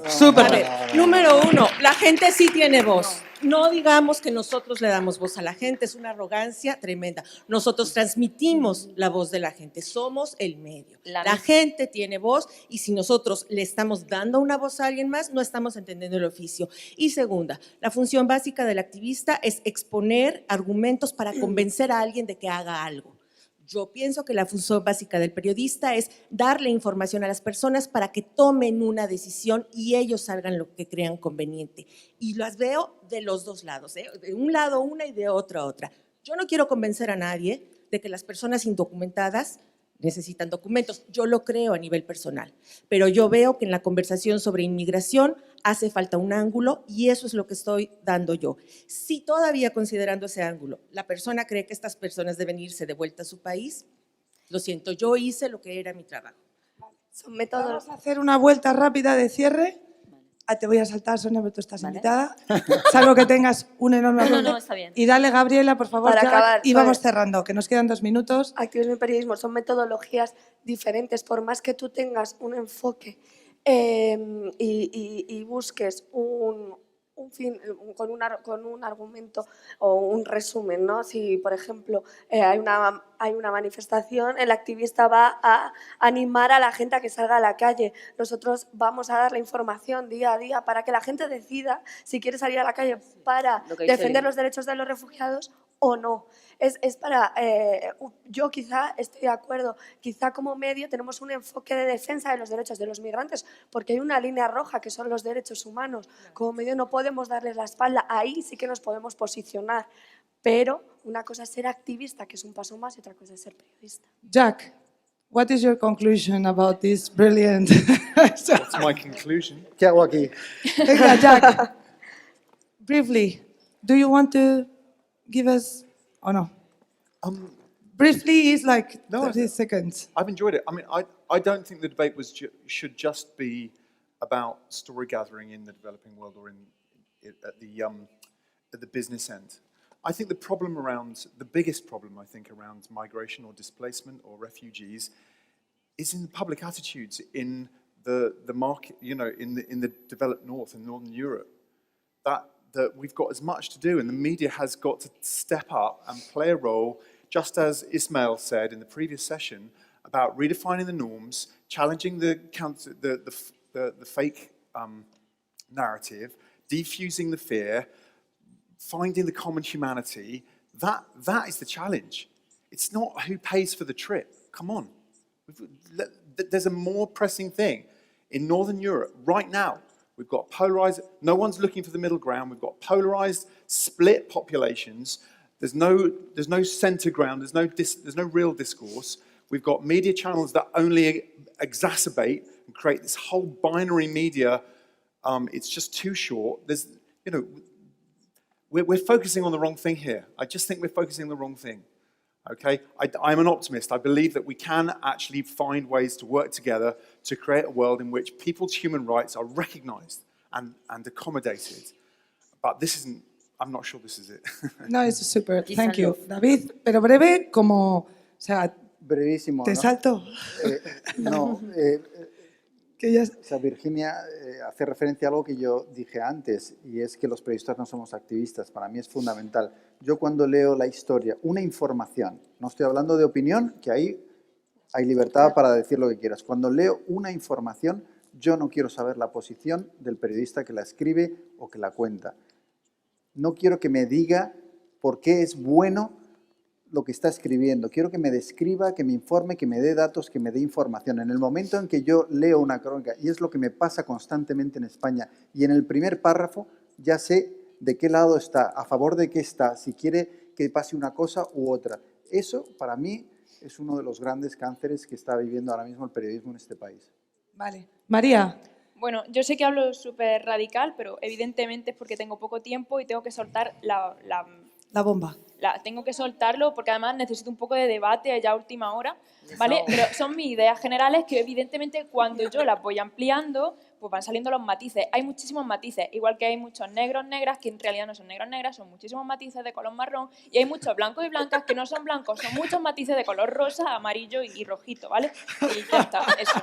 Súper. A ver, número uno, la gente sí tiene voz. No digamos que nosotros le damos voz a la gente, es una arrogancia tremenda. Nosotros transmitimos la voz de la gente, somos el medio. La gente tiene voz y si nosotros le estamos dando una voz a alguien más, no estamos entendiendo el oficio. Y segunda, la función básica del activista es exponer argumentos para convencer a alguien de que haga algo. Yo pienso que la función básica del periodista es darle información a las personas para que tomen una decisión y ellos hagan lo que crean conveniente. Y las veo de los dos lados, ¿eh? De un lado una y de otro otra. Yo no quiero convencer a nadie de que las personas indocumentadas necesitan documentos. Yo lo creo a nivel personal, pero yo veo que en la conversación sobre inmigración hace falta un ángulo y eso es lo que estoy dando yo. Si todavía considerando ese ángulo, la persona cree que estas personas deben irse de vuelta a su país, lo siento, yo hice lo que era mi trabajo. Son métodos. Vamos a hacer una vuelta rápida de cierre. Te voy a saltar, Sonia, pero tú estás invitada. Salvo que tengas un enorme... No, está bien. Y dale, Gabriela, por favor, Para ya, acabar, y vamos ¿sabes? cerrando, que nos quedan 2 minutos. Activismo y periodismo son metodologías diferentes, por más que tú tengas un enfoque y busques un fin, con un argumento o un resumen, ¿no? Si, por ejemplo, hay una manifestación, el activista va a animar a la gente a que salga a la calle. Nosotros vamos a dar la información día a día para que la gente decida si quiere salir a la calle para Lo que dice defender Irene. los derechos de los refugiados o no. Es para, yo quizá estoy de acuerdo, quizá como medio tenemos un enfoque de defensa de los derechos de los migrantes, porque hay una línea roja que son los derechos humanos. Como medio no podemos darles la espalda, ahí sí que nos podemos posicionar. Pero una cosa es ser activista, que es un paso más, y otra cosa es ser periodista. Jack, what is your conclusion about this brilliant... What's my conclusion? ¿Qué hago aquí? Venga, Jack. Briefly, do you want to give us... or no? Briefly is like No, 30 seconds. I've enjoyed it. I mean, I don't think the debate should just be about story gathering in the developing world or at the business end. I think the biggest problem, I think, around migration or displacement or refugees is in the public attitudes in the market, you know, in the developed north and northern Europe. That we've got as much to do, and the media has got to step up and play a role, just as Ismail said in the previous session, about redefining the norms, challenging the fake narrative, defusing the fear, finding the common humanity. That is the challenge. It's not who pays for the trip. Come on. There's a more pressing thing. In Northern Europe, right now, we've got polarized, no one's looking for the middle ground. We've got polarized, split populations. There's no center ground. There's no real discourse. We've got media channels that only exacerbate and create this whole binary media. It's just too short. We're focusing on the wrong thing here. I just think we're focusing on the wrong thing. Okay, I'm an optimist. I believe that we can actually find ways to work together to create a world in which people's human rights are recognized and accommodated. But this isn't, I'm not sure this is it. No, it's super. Thank you. David, pero breve como... O sea, Brevísimo. te ¿no? salto. No, Que ya... o sea, Virginia hace referencia a algo que yo dije antes, y es que los periodistas no somos activistas. Para mí es fundamental. Yo cuando leo la historia, una información, no estoy hablando de opinión, que ahí hay libertad para decir lo que quieras. Cuando leo una información, yo no quiero saber la posición del periodista que la escribe o que la cuenta. No quiero que me diga por qué es bueno lo que está escribiendo, quiero que me describa, que me informe, que me dé datos, que me dé información. En el momento en que yo leo una crónica, y es lo que me pasa constantemente en España, y en el primer párrafo ya sé de qué lado está, a favor de qué está, si quiere que pase una cosa u otra. Eso, para mí, es uno de los grandes cánceres que está viviendo ahora mismo el periodismo en este país. Vale. María. Bueno, yo sé que hablo súper radical, pero evidentemente es porque tengo poco tiempo y tengo que soltar La bomba. tengo que soltarlo porque además necesito un poco de debate ya a última hora, ¿vale? Pero son mis ideas generales que evidentemente cuando yo las voy ampliando, pues van saliendo los matices. Hay muchísimos matices, igual que hay muchos negros, negras, que en realidad no son negros, negras, son muchísimos matices de color marrón, y hay muchos blancos y blancas que no son blancos, son muchos matices de color rosa, amarillo y rojito, ¿vale? Y ya está, eso.